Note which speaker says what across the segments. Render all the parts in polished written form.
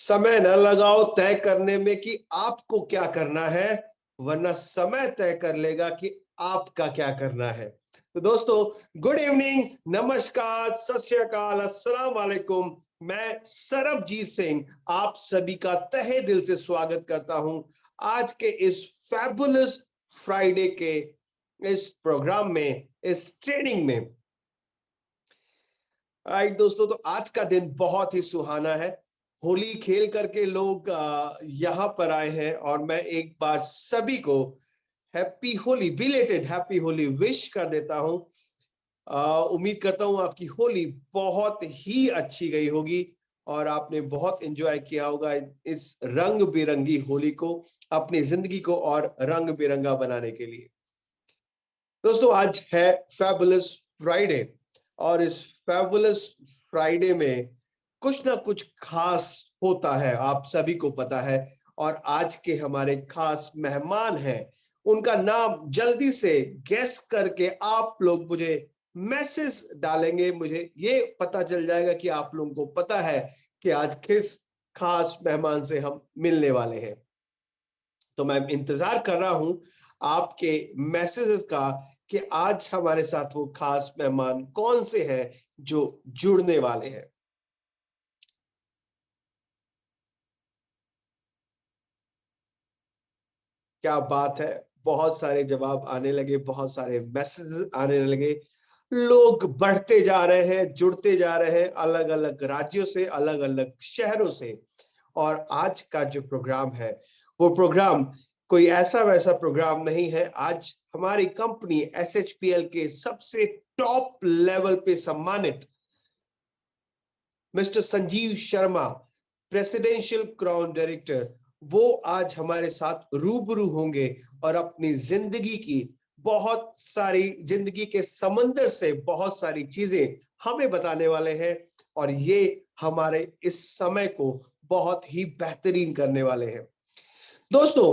Speaker 1: समय न लगाओ तय करने में कि आपको क्या करना है, वरना समय तय कर लेगा कि आपका क्या करना है। तो दोस्तों, गुड इवनिंग, नमस्कार, सत श्री अकाल, अस्सलाम वालेकुम। मैं सरबजीत सिंह आप सभी का तहे दिल से स्वागत करता हूं आज के इस फैबुलस फ्राइडे के इस प्रोग्राम में, इस ट्रेनिंग में। राइट दोस्तों, तो आज का दिन बहुत ही सुहाना है। होली खेल करके लोग यहाँ पर आए हैं और मैं एक बार सभी को happy Holi, belated happy Holi wish कर देता हूं। उम्मीद करता हूं आपकी होली बहुत ही अच्छी गई होगी और आपने बहुत एंजॉय किया होगा इस रंग बिरंगी होली को, अपनी जिंदगी को और रंग बिरंगा बनाने के लिए। दोस्तों, आज है फैबुलस फ्राइडे और इस फैबुलस फ्राइडे में कुछ ना कुछ खास होता है, आप सभी को पता है। और आज के हमारे खास मेहमान हैं, उनका नाम जल्दी से गेस करके आप लोग मुझे मैसेज डालेंगे, मुझे ये पता चल जाएगा कि आप लोगों को पता है कि आज किस खास मेहमान से हम मिलने वाले हैं। तो मैं इंतजार कर रहा हूं आपके मैसेजेस का कि आज हमारे साथ वो खास मेहमान कौन से हैं जो जुड़ने वाले हैं। क्या बात है, बहुत सारे जवाब आने लगे, बहुत सारे मैसेजेस आने लगे। लोग बढ़ते जा रहे हैं, जुड़ते जा रहे हैं, अलग अलग राज्यों से, अलग अलग शहरों से। और आज का जो प्रोग्राम है वो प्रोग्राम कोई ऐसा वैसा प्रोग्राम नहीं है। आज हमारी कंपनी एसएचपीएल के सबसे टॉप लेवल पे सम्मानित mister Sanjeev Sharma, presidential crown director, वो आज हमारे साथ रूबरू होंगे और अपनी जिंदगी की बहुत सारी, जिंदगी के समंदर से बहुत सारी चीजें हमें बताने वाले हैं और ये हमारे इस समय को बहुत ही बेहतरीन करने वाले हैं। दोस्तों,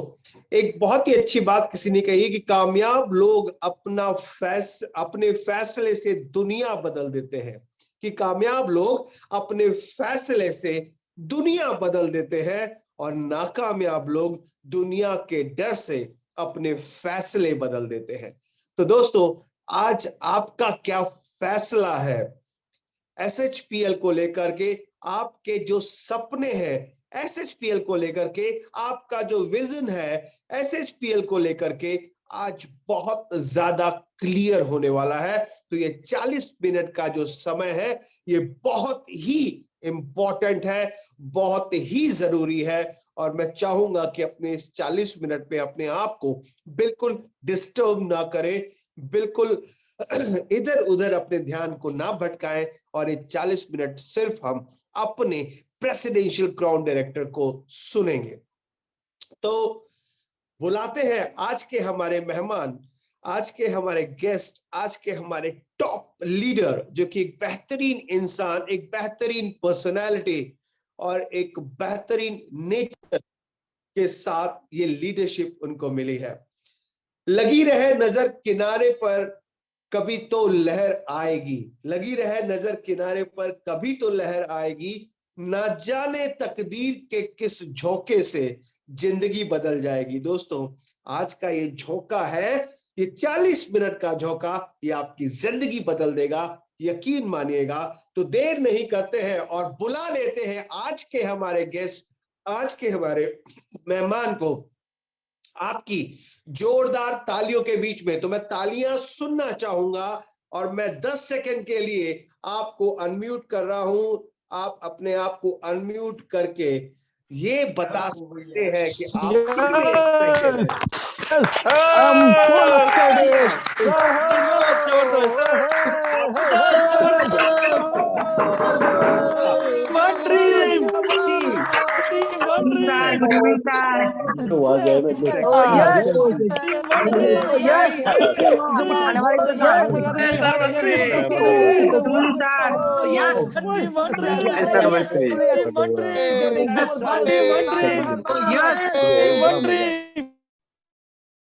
Speaker 1: एक बहुत ही अच्छी बात किसी ने कही कि कामयाब लोग अपने फैसले से दुनिया बदल देते हैं, कि कामयाब लोग अपने फैसले से दुनिया बदल देते हैं और नाकामयाब लोग दुनिया के डर से अपने फैसले बदल देते हैं। तो दोस्तों, आज आपका क्या फैसला है एसएचपीएल को लेकर के? आपके जो सपने हैं एसएचपीएल को लेकर के, आपका जो विजन है एसएचपीएल को लेकर के, आज बहुत ज्यादा क्लियर होने वाला है। तो ये 40 मिनट का जो समय है ये बहुत ही इंपॉर्टेंट है, बहुत ही जरूरी है। और मैं चाहूंगा कि अपने इस 40 मिनट में अपने आप को बिल्कुल डिस्टर्ब ना करें, बिल्कुल इधर उधर अपने ध्यान को ना भटकाएं और ये 40 मिनट सिर्फ हम अपने प्रेसिडेंशियल क्राउन डायरेक्टर को सुनेंगे। तो बुलाते हैं आज के हमारे मेहमान, आज के हमारे गेस्ट, आज के हमारे टॉप लीडर, जो कि एक बेहतरीन इंसान, एक बेहतरीन पर्सनालिटी और एक बेहतरीन नेचर के साथ ये लीडरशिप उनको मिली है। लगी रहे नजर किनारे पर, कभी तो लहर आएगी। लगी रहे नजर किनारे पर, कभी तो लहर आएगी। ना जाने तकदीर के किस झोंके से जिंदगी बदल जाएगी। दोस्तों, आज का ये झोंका है, ये 40 मिनट का झोंका, ये आपकी जिंदगी बदल देगा, यकीन मानिएगा। तो देर नहीं करते हैं और बुला लेते हैं आज के हमारे गेस्ट, आज के हमारे मेहमान को आपकी जोरदार तालियों के बीच में। तो मैं तालियां सुनना चाहूंगा और मैं 10 सेकंड के लिए आपको अनम्यूट कर रहा हूं। आप अपने आप को अनम्यूट करके ये बता सकते हैं कि आप कितने एक्साइटेड हैं।
Speaker 2: I'm full excited.
Speaker 3: One dream.
Speaker 4: Good evening, sir.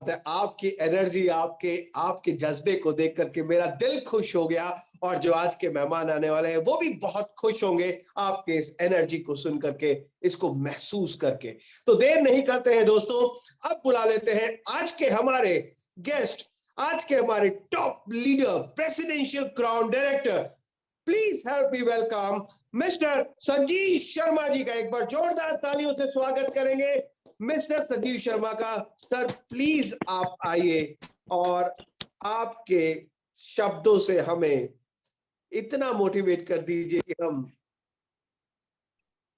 Speaker 1: है, आपकी एनर्जी, आपके जज्बे को देख करके मेरा दिल खुश हो गया, और जो आज के मेहमान आने वाले हैं वो भी बहुत खुश होंगे आपके इस एनर्जी को सुन करके, इसको महसूस करके। तो देर नहीं करते हैं दोस्तों, अब बुला लेते हैं आज के हमारे गेस्ट, आज के हमारे top leader, presidential crown director. Please help me welcome mister Sanjeev Sharma ji का। एक बार जोरदार तालियों से स्वागत करेंगे मिस्टर संजीव शर्मा का। सर प्लीज आप आइए और आपके शब्दों से हमें इतना मोटिवेट कर दीजिए कि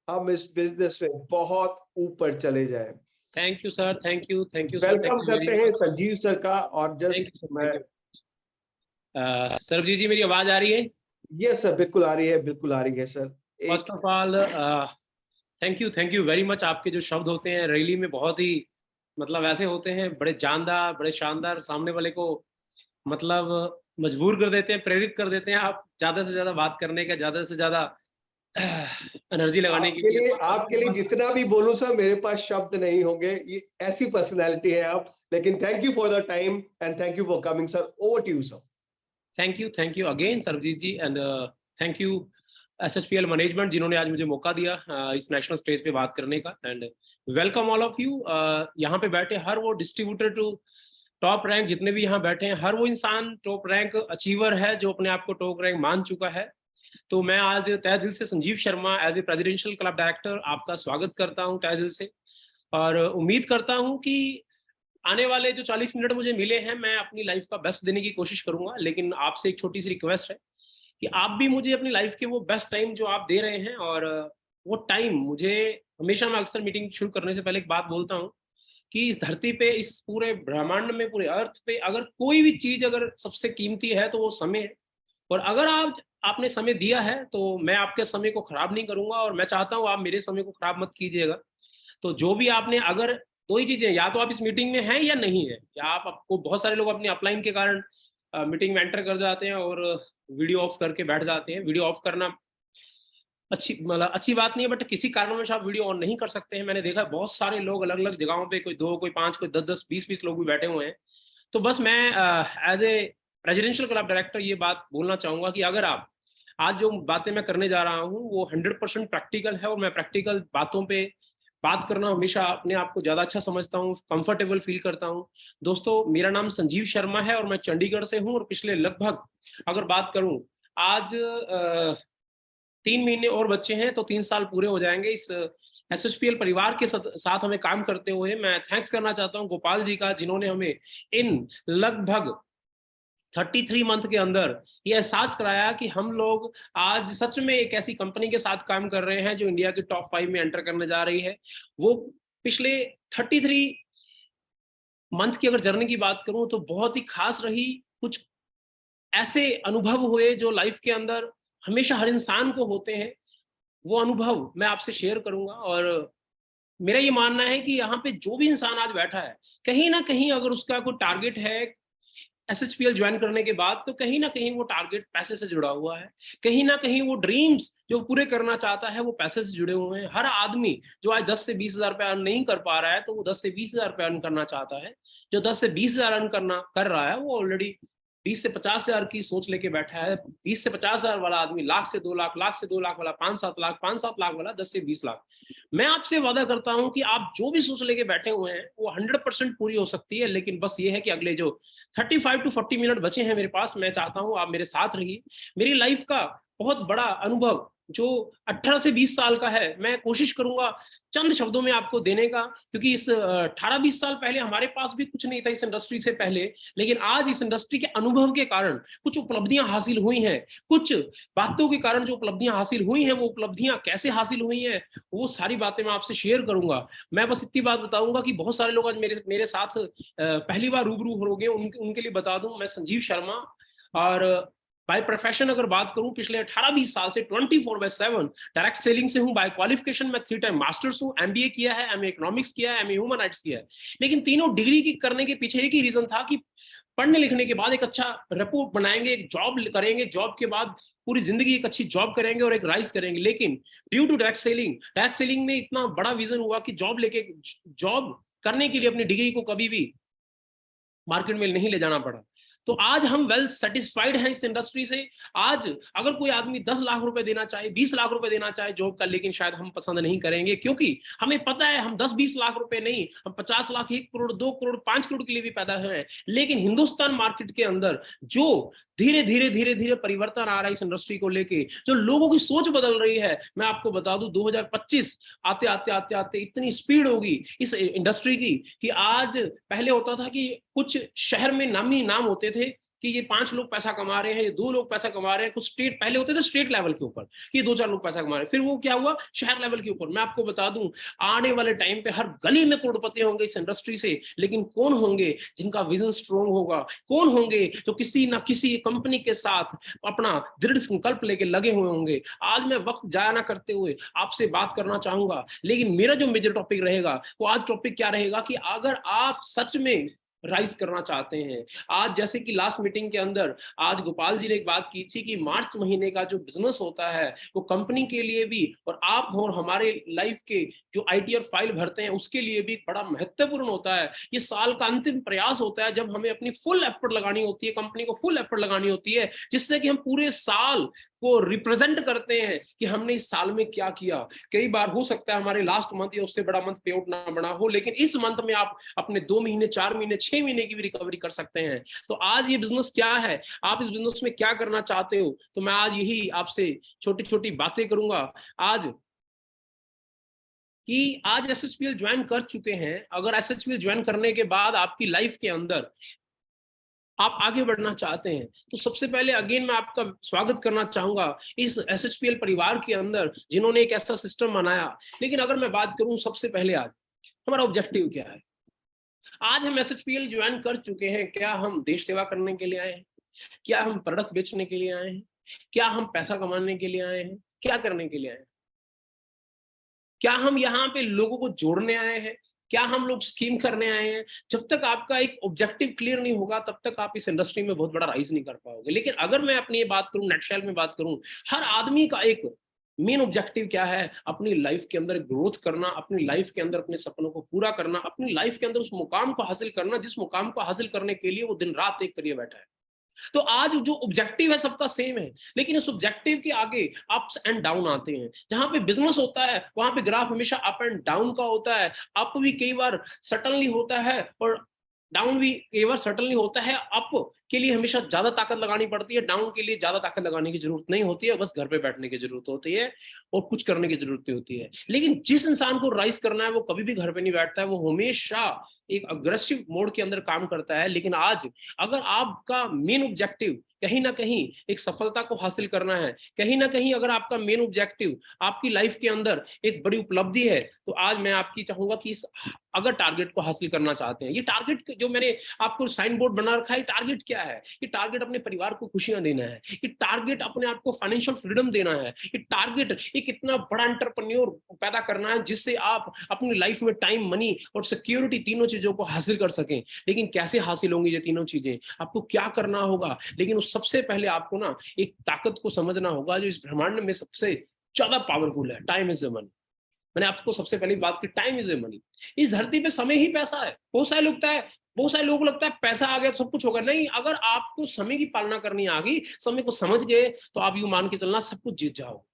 Speaker 1: हम इस बिजनेस में बहुत ऊपर चले जाएं।
Speaker 3: Thank you sir, thank you sir.
Speaker 1: Welcome करते हैं संजीव सर का। और जस्ट मैं
Speaker 3: सरबजीत जी, मेरी आवाज आ रही है?
Speaker 1: यस सर, बिल्कुल आ रही है, बिल्कुल आ रही है sir.
Speaker 3: First of all thank you very much. आपके जो शब्द होते हैं रैली में बहुत ही मतलब ऐसे होते हैं, बड़े जानदार, बड़े शानदार, सामने वाले को मतलब मजबूर कर देते हैं, प्रेरित कर देते हैं आप ज्यादा से ज्यादा बात करने का, ज्यादा से ज्यादा एनर्जी लगाने के लिए।
Speaker 1: आपके लिए जितना भी बोलूं सर, मेरे पास शब्द नहीं होंगे, ये ऐसी पर्सनालिटी है आप। लेकिन thank you for the time and thank you for coming sir. Over to you sir.
Speaker 3: Thank you again Sarabjit ji, and thank you SSPL management जिन्होंने आज मुझे मौका दिया इस नेशनल स्टेज पे बात करने का। And welcome all of you. यहाँ पे बैठे हर वो डिस्ट्रीब्यूटर टू टॉप रैंक, जितने भी यहाँ बैठे हैं, हर वो इंसान टॉप रैंक अचीवर है जो अपने आप को टॉप रैंक मान चुका है। तो मैं आज तहे दिल से Sanjeev Sharma as a presidential club director आपका स्वागत करता हूँ तहे दिल से, और उम्मीद करता हूँ कि आने वाले जो 40 मिनट मुझे मिले हैं मैं अपनी लाइफ का बेस्ट देने की कोशिश करूंगा। लेकिन आपसे एक छोटी सी रिक्वेस्ट है कि आप भी मुझे अपनी लाइफ के वो बेस्ट टाइम जो आप दे रहे हैं, और वो टाइम मुझे हमेशा, मैं अक्सर मीटिंग शुरू करने से पहले एक बात बोलता हूँ कि इस धरती पे, इस पूरे ब्रह्मांड में, पूरे अर्थ पे अगर कोई भी चीज अगर सबसे कीमती है तो वो समय है। और अगर आपने समय दिया है तो मैं आपके समय को खराब नहीं करूंगा, और मैं चाहता हूँ आप मेरे समय को खराब मत कीजिएगा। तो जो भी आपने, अगर दो ही चीजें, या तो आप इस मीटिंग में हैं या नहीं है, या आपको, बहुत सारे लोग अपनी अपलाइन के कारण मीटिंग में एंटर कर जाते हैं और वीडियो ऑफ करके बैठ जाते हैं। वीडियो ऑफ करना अच्छी बात नहीं है, बट किसी कारणवश आप वीडियो ऑन नहीं कर सकते हैं। मैंने देखा बहुत सारे लोग अलग अलग जगहों पे, कोई 2, कोई 5, कोई 10, 20 लोग भी बैठे हुए हैं। तो बस मैं as a presidential club director ये बात बोलना चाहूंगा कि अगर आप, आज जो बातें मैं करने जा रहा हूँ वो 100% प्रैक्टिकल है, और मैं प्रैक्टिकल बातों पे बात करना हमेशा अपने आप को ज्यादा अच्छा समझता हूँ, कंफर्टेबल फील करता हूँ। दोस्तों, मेरा नाम संजीव शर्मा है और मैं चंडीगढ़ से हूँ, और पिछले लगभग, अगर बात करूँ, आज 3 महीने और बच्चे हैं तो 3 साल पूरे हो जाएंगे इस SSPL परिवार के साथ हमें काम करते हुए। मैं थैंक्स करना चाहता हूँ गोपाल जी का, जिन्होंने हमें इन लगभग 33 मंथ के अंदर ये एहसास कराया कि हम लोग आज सच में एक ऐसी कंपनी के साथ काम कर रहे हैं जो इंडिया के टॉप 5 में एंटर करने जा रही है। वो पिछले 33 मंथ की अगर जर्नी की बात करूं तो बहुत ही खास रही। कुछ ऐसे अनुभव हुए जो लाइफ के अंदर हमेशा हर इंसान को होते हैं, वो अनुभव मैं आपसे शेयर करूंगा। और मेरा ये मानना है कि यहाँ पे जो भी इंसान आज बैठा है, कहीं ना कहीं अगर उसका कोई टारगेट है SHPL ज्वाइन करने के बाद, तो कहीं ना कहीं वो टारगेट पैसे से जुड़ा हुआ है, कहीं ना कहीं वो ड्रीम्स जो पूरे करना चाहता है वो पैसे से जुड़े हुए हैं। हर आदमी जो आज 10 से 20 हजार रुपये अर्न नहीं कर पा रहा है, तो वो 10 से 20 हजार रुपये अर्न करना चाहता है। जो 10 से 20 हजार अर्न कर रहा है, वो ऑलरेडी 20 से 50 हजार की सोच लेके बैठा है। 20 से 50 हजार वाला आदमी लाख से 2 लाख, लाख से 2 लाख वाला 5-7 लाख, 5-7 लाख वाला 10 से 20 लाख। मैं आपसे वादा करता हूं कि आप जो भी सोच लेके बैठे हुए हैं वो 100% पूरी हो सकती है। लेकिन बस ये है कि अगले जो 35 to 40 मिनट बचे हैं मेरे पास, मैं चाहता हूं आप मेरे साथ रहिए। मेरी लाइफ का बहुत बड़ा अनुभव जो 18 से 20 साल का है, मैं कोशिश करूंगा चंद शब्दों में आपको देने का, क्योंकि इस 18-20 साल पहले हमारे पास भी कुछ नहीं था इस इंडस्ट्री से पहले। लेकिन आज इस इंडस्ट्री के अनुभव के कारण कुछ उपलब्धियां हासिल हुई हैं, कुछ बातों के कारण जो उपलब्धियां हासिल हुई हैं, वो उपलब्धियां कैसे हासिल हुई हैं, वो सारी बातें मैं आपसे शेयर करूंगा। मैं बस इतनी बात बताऊंगा कि बहुत सारे लोग आज मेरे साथ पहली बार रूबरू हो गए, उनके लिए बता दूं, मैं संजीव शर्मा, और बाय प्रोफेशन अगर बात करूं, पिछले 18-20 साल से 24/7 डायरेक्ट सेलिंग से हूं। बाय क्वालिफिकेशन मैं 3 टाइम मास्टर्स हूं, MBA किया है, MA इकोनॉमिक्स किया है, MA ह्यूमन राइट्स किया है। लेकिन तीनों डिग्री की करने के पीछे एक ही रीजन था कि पढ़ने लिखने के बाद एक अच्छा रिपोर्ट बनाएंगे, एक जॉब करेंगे, जॉब के बाद पूरी जिंदगी एक अच्छी जॉब करेंगे और एक राइज करेंगे। लेकिन ड्यू टू डायरेक्ट सेलिंग में इतना बड़ा विजन हुआ कि जॉब करने के लिए अपनी डिग्री को कभी भी मार्केट में नहीं ले जाना पड़ा। तो आज हम वेल सेटिस्फाइड हैं इस इंडस्ट्री से। आज अगर कोई आदमी 10 लाख रुपए देना चाहे, 20 लाख रुपए देना चाहे जॉब का, लेकिन शायद हम पसंद नहीं करेंगे, क्योंकि हमें पता है हम 10-20 लाख रुपए नहीं, हम 50 लाख, 1 करोड़, 2 करोड़, 5 करोड़ के लिए भी पैदा हुए हैं। लेकिन हिंदुस्तान मार्केट के अंदर जो धीरे धीरे परिवर्तन आ रहा है इस इंडस्ट्री को लेके, जो लोगों की सोच बदल रही है, मैं आपको बता दूं 2025 आते आते आते आते इतनी स्पीड होगी इस इंडस्ट्री की कि आज पहले होता था कि कुछ शहर में नामी नाम होते थे कि ये 5 लोग पैसा कमा रहे हैं, ये 2 लोग पैसा कमा रहे हैं। कुछ स्टेट पहले होते थे स्टेट लेवल के ऊपर कि 2-4 लोग पैसा कमा रहे हैं, फिर वो क्या हुआ शहर लेवल के ऊपर। मैं आपको बता दूं आने वाले टाइम पे हर गली में करोड़पति होंगे इस इंडस्ट्री से, लेकिन कौन होंगे जिनका विजन स्ट्रॉन्ग होगा, कौन होंगे जो किसी ना किसी कंपनी के साथ अपना दृढ़ संकल्प लेके लगे हुए होंगे। आज मैं वक्त जाया ना करते हुए आपसे बात करना चाहूंगा, लेकिन मेरा जो मेजर टॉपिक रहेगा वो आज टॉपिक क्या रहेगा कि अगर आप सच में राइज करना चाहते हैं, आज जैसे कि लास्ट मीटिंग के अंदर आज गोपाल जी ने एक बात की थी कि मार्च महीने का जो बिजनेस होता है वो कंपनी के लिए भी और आप और हमारे लाइफ के जो आईटीआर फाइल भरते हैं उसके लिए भी बड़ा महत्वपूर्ण होता है। ये साल का अंतिम प्रयास होता है जब हमें अपनी फुल एफर्ट लगानी होती है, कंपनी को फुल एफर्ट लगानी होती है, जिससे कि हम पूरे साल को रिप्रेजेंट करते हैं कि हमने इस साल में क्या किया। कई बार हो सकता है हमारे लास्ट मंथ या उससे बड़ा मंथ पे आउट ना बना हो, लेकिन इस मंथ में आप अपने 2 महीने, 4 महीने, 6 महीने की भी रिकवरी कर सकते हैं। तो आज ये बिजनेस क्या है, आप इस बिजनेस में क्या करना चाहते हो, तो मैं आज यही आपसे छोटी छोटी बातें करूंगा आज कि आज एसएचपीएल ज्वाइन कर चुके हैं। अगर एसएचपीएल ज्वाइन करने के बाद आपकी लाइफ के अंदर आप आगे बढ़ना चाहते हैं, तो सबसे पहले अगेन मैं आपका स्वागत करना चाहूंगा इस एसएचपीएल परिवार के अंदर जिन्होंने एक ऐसा सिस्टम बनाया। लेकिन अगर मैं बात करूं सबसे पहले आज हमारा ऑब्जेक्टिव क्या है, आज हम एसएचपीएल ज्वाइन कर चुके हैं, क्या हम देश सेवा करने के लिए आए हैं, क्या हम प्रोडक्ट बेचने के लिए आए हैं, क्या हम पैसा कमाने के लिए आए हैं, क्या करने के लिए आए हैं, क्या हम यहाँ पे लोगों को जोड़ने आए हैं, क्या हम लोग स्कीम करने आए हैं। जब तक आपका एक ऑब्जेक्टिव क्लियर नहीं होगा तब तक आप इस इंडस्ट्री में बहुत बड़ा राइज नहीं कर पाओगे। लेकिन अगर मैं अपनी ये बात करूं, नेटशेल में बात करूं, हर आदमी का एक मेन ऑब्जेक्टिव क्या है, अपनी लाइफ के अंदर ग्रोथ करना, अपनी लाइफ के अंदर अपने सपनों को पूरा करना, अपनी लाइफ के अंदर उस मुकाम को हासिल करना जिस मुकाम को हासिल करने के लिए वो दिन रात एक करिए बैठा है। तो आज जो ऑब्जेक्टिव है सबका सेम है, लेकिन उस ऑब्जेक्टिव के आगे अप्स एंड डाउन आते हैं। जहां पे बिजनेस होता है वहां पे ग्राफ हमेशा अप एंड डाउन का होता है। अप भी कई बार सटनली होता है और डाउन भी कई बार सटनली होता है। अप के लिए हमेशा ज्यादा ताकत लगानी पड़ती है, डाउन के लिए ज्यादा ताकत लगाने की जरूरत नहीं होती है, बस घर पे बैठने की जरूरत होती है और कुछ करने की जरूरत होती है। लेकिन जिस इंसान को राइज करना है वो कभी भी घर पे नहीं बैठता है, वो हमेशा एक अग्रेसिव मोड के अंदर काम करता है। लेकिन आज अगर आपका मेन ऑब्जेक्टिव कहीं ना कहीं एक सफलता को हासिल करना है, कहीं ना कहीं अगर आपका मेन ऑब्जेक्टिव आपकी लाइफ के अंदर एक बड़ी उपलब्धि है, तो आज मैं आपकी चाहूंगा कि इस अगर टारगेट को हासिल करना चाहते हैं, ये टारगेट जो मैंने आपको साइन बोर्ड बना रखा है, टारगेट क्या है, ये टारगेट अपने परिवार को खुशियां देना है, ये टारगेट अपने आप को फाइनेंशियल फ्रीडम देना है, ये टारगेट एक इतना बड़ा एंटरप्रेन्योर पैदा करना है जिससे आप अपनी लाइफ में टाइम, मनी और सिक्योरिटी तीनों चीजों को हासिल कर सकें। लेकिन कैसे हासिल होंगी ये तीनों चीजें, आपको क्या करना होगा, लेकिन सबसे पहले आपको ना एक ताकत को समझना होगा जो इस ब्रह्मांड में सबसे ज्यादा पावरफुल है, टाइम इज ए मनी। मैंने आपको सबसे पहले बात की, टाइम इज ए मनी। इस धरती पे समय ही पैसा है। बहुत सारे लोग लगता है पैसा आ गया तो सब कुछ होगा। नहीं, अगर आपको समय की पालना करनी आ गई, समय को समझ गए, तो आप यूं मान के चलना सब कुछ जीत जाओगे,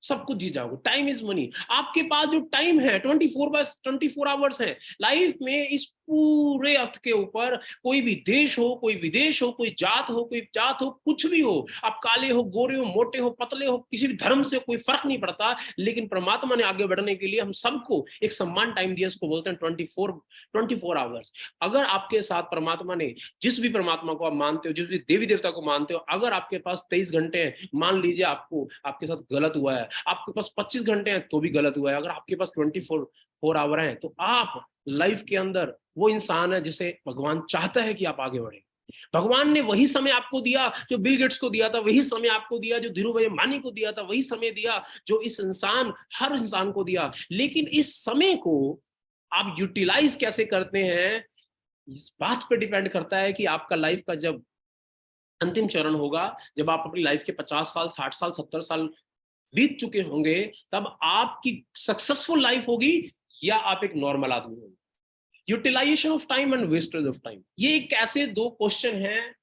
Speaker 3: सब कुछ जीत जाओगे। Time is money. आपके पास जो टाइम है 24 आवर्स है लाइफ में। इस पूरे अर्थ के ऊपर कोई भी देश हो, कोई विदेश हो, कोई जात हो, कुछ भी हो, आप काले हो, गोरे हो, मोटे हो, पतले हो, किसी भी धर्म से कोई फर्क नहीं पड़ता। लेकिन परमात्मा ने आगे बढ़ने के लिए हम सबको एक समान टाइम दिया, इसको बोलते हैं 24 आवर्स। अगर आपके साथ परमात्मा ने, जिस भी परमात्मा को आप मानते हो, जिस भी देवी देवता को मानते हो, अगर आपके पास 23 घंटे हैं, मान लीजिए आपके साथ गलत हुआ है, आपके पास 25 घंटे हैं तो भी गलत हुआ है, अगर आपके पास 24 आवर हैं, तो आप लाइफ के अंदर वो इंसान है जिसे भगवान चाहता है कि आप आगे बढ़े। भगवान ने वही समय आपको दिया जो बिल गेट्स को दिया था, वही समय आपको दिया जो धीरूभाई अंबानी को दिया था, वही समय दिया जो हर इंसान को दिया। लेकिन इस समय को आप यूटिलाइज कैसे करते हैं, इस बात पे डिपेंड करता है कि आपका लाइफ का जब अंतिम चरण होगा, जब आप अपनी लाइफ के 50 साल, 60 साल, 70 साल बीत चुके होंगे, तब आपकी सक्सेसफुल लाइफ होगी या आप एक नॉर्मल आदमी होंगे। Utilization of time and wastage of time, ये एक ऐसे दो क्वेश्चन हैं,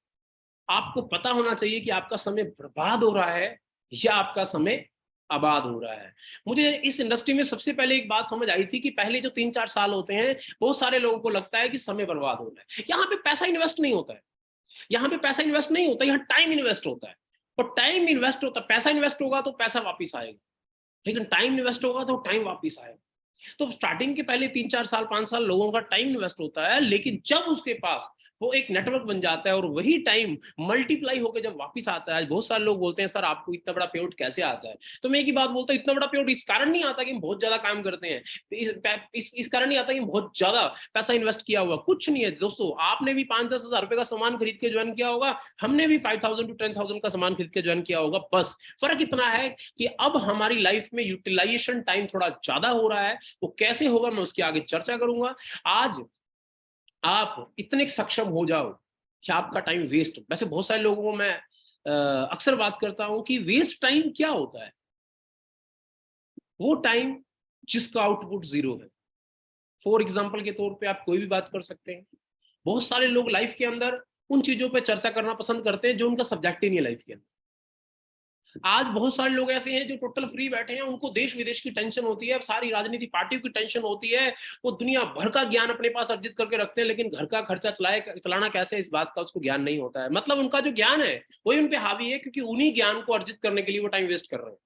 Speaker 3: आपको पता होना चाहिए कि आपका समय बर्बाद हो रहा है या आपका समय आबाद हो रहा है। मुझे इस इंडस्ट्री में सबसे पहले एक बात समझ आई थी कि पहले जो 3-4 साल होते हैं, बहुत सारे लोगों को लगता है कि समय बर्बाद हो रहा है। यहाँ पे पैसा इन्वेस्ट नहीं होता है, यहाँ पे पैसा इन्वेस्ट नहीं होता, यहाँ टाइम इन्वेस्ट होता है। और टाइम इन्वेस्ट होता है, पैसा इन्वेस्ट होगा तो पैसा वापिस आएगा, लेकिन टाइम इन्वेस्ट होगा तो टाइम वापिस आएगा। तो स्टार्टिंग के पहले 3-4 साल 5 साल लोगों का टाइम इन्वेस्ट होता है, लेकिन जब उसके पास वो एक नेटवर्क बन जाता है और वही टाइम मल्टीप्लाई होकर जब वापस आता है, बहुत सारे लोग बोलते हैं सर आपको इतना बड़ा पेआउट कैसे आता है, तो मैं एक ही बात बोलता हूँ, इतना बड़ा पेआउट इस कारण नहीं आता कि हम बहुत ज्यादा काम करते हैं, इस कारण नहीं आता कि हम बहुत ज्यादा पैसा इन्वेस्ट किया हुआ, कुछ नहीं है दोस्तों। आपने भी 5-10 हजार रुपए का सामान खरीद के ज्वाइन किया होगा, हमने भी 5,000 to 10,000 का सामान खरीद के ज्वाइन किया होगा, बस फर्क इतना है कि अब हमारी लाइफ में यूटिलाइजेशन टाइम थोड़ा ज्यादा हो रहा है। वो कैसे होगा मैं उसकी आगे चर्चा करूंगा। आज आप इतने सक्षम हो जाओ कि आपका टाइम वेस्ट, वैसे बहुत सारे लोगों को मैं अक्सर बात करता हूं कि वेस्ट टाइम क्या होता है, वो टाइम जिसका आउटपुट 0 है। फॉर एग्जांपल के तौर पे आप कोई भी बात कर सकते हैं। बहुत सारे लोग लाइफ के अंदर उन चीजों पे चर्चा करना पसंद करते हैं जो उनका सब्जेक्ट ही नहीं है लाइफ के अंदर। आज बहुत सारे लोग ऐसे हैं जो टोटल फ्री बैठे हैं, उनको देश विदेश की टेंशन होती है, सारी राजनीति पार्टियों की टेंशन होती है, वो दुनिया भर का ज्ञान अपने पास अर्जित करके रखते हैं, लेकिन घर का खर्चा चलाना कैसे इस बात का उसको ज्ञान नहीं होता है। मतलब उनका जो ज्ञान है वही उन पे हावी है, क्योंकि उन्हीं ज्ञान को अर्जित करने के लिए वो टाइम वेस्ट कर रहे हैं।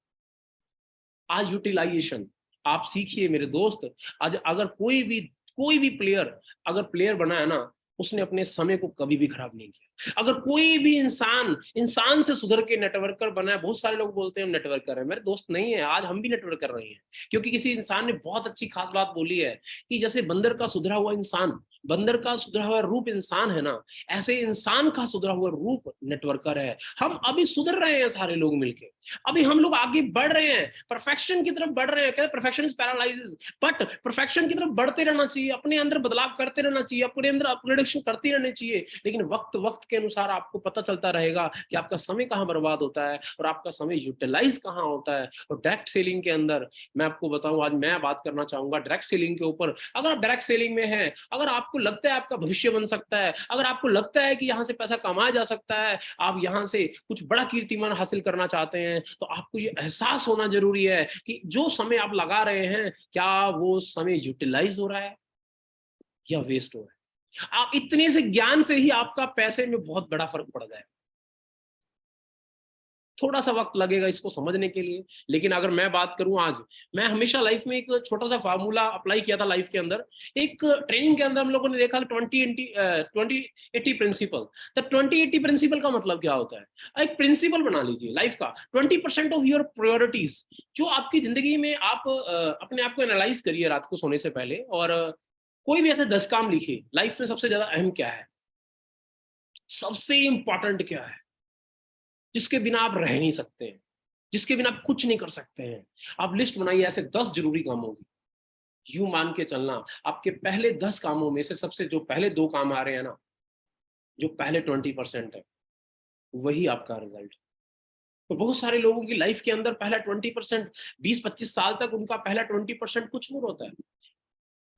Speaker 3: आज यूटिलाइजेशन आप सीखिए मेरे दोस्त। आज अगर कोई भी प्लेयर बना है ना, उसने अपने समय को कभी भी खराब नहीं किया। अगर कोई भी इंसान से सुधर के नेटवर्कर बना है, बहुत सारे लोग बोलते हैं हम नेटवर्कर हैं, मेरे दोस्त नहीं है, आज हम भी नेटवर्क कर रहे हैं। क्योंकि किसी इंसान ने बहुत अच्छी खास बात बोली है कि जैसे बंदर का सुधरा हुआ इंसान, बंदर का सुधरा हुआ रूप इंसान है ना, ऐसे इंसान का सुधरा हुआ रूप नेटवर्कर है। हम अभी सुधर रहे हैं सारे लोग मिलके, अभी हम लोग आगे बढ़ रहे हैं, परफेक्शन की तरफ बढ़ रहे हैं। कहते perfection is paralysis, but perfection की तरफ बढ़ते रहना चाहिए, अपने अंदर बदलाव करते रहना चाहिए, अपने अंदर अपग्रेडेशन करते रहने चाहिए। लेकिन वक्त के अनुसार आपको पता चलता रहेगा कि आपका समय कहाँ बर्बाद होता है और आपका समय यूटिलाइज कहाँ होता है। और डायरेक्ट सेलिंग के अंदर मैं आपको बताऊं, आज मैं बात करना चाहूंगा डायरेक्ट सेलिंग के ऊपर। अगर आप डायरेक्ट सेलिंग में हैं, अगर आपको लगता है आपका भविष्य बन सकता है, अगर आपको लगता है कि यहाँ से पैसा कमाया जा सकता है, आप यहाँ से कुछ बड़ा कीर्तिमान हासिल करना चाहते हैं, तो आपको ये एहसास होना जरूरी है कि जो समय आप लगा रहे हैं, क्या वो समय यूटिलाइज हो रहा है या वेस्ट हो रहा है। आप इतने से ज्ञान से ही आपका पैसे में बहुत बड़ा फर्क पड़ जाएगा। थोड़ा सा वक्त लगेगा इसको समझने के लिए, लेकिन अगर मैं बात करूं, आज मैं हमेशा लाइफ में एक छोटा सा फार्मूला अप्लाई किया था लाइफ के अंदर। एक ट्रेनिंग के अंदर हम लोगों ने देखा 20-80 प्रिंसिपल। तो 20-80 प्रिंसिपल का मतलब क्या होता है? एक प्रिंसिपल बना लीजिए लाइफ का, 20% ऑफ योर प्रायोरिटीज, जो आपकी जिंदगी में आप अपने आप को एनालाइज करिए रात को सोने से पहले, और कोई भी ऐसे 10 काम लिखिए, लाइफ में सबसे ज्यादा अहम क्या है, सबसे इंपॉर्टेंट क्या है, जिसके बिना आप रह नहीं सकते हैं, जिसके बिना आप कुछ नहीं कर सकते हैं। आप लिस्ट बनाइए ऐसे 10 जरूरी कामों की। यूं मान के चलना, आपके पहले 10 कामों में से सबसे जो पहले 2 काम आ रहे हैं ना, जो पहले 20% है, वही आपका रिजल्ट। तो बहुत सारे लोगों की लाइफ के अंदर पहला 20%, 20-25 साल तक उनका पहला 20% कुछ और होता है।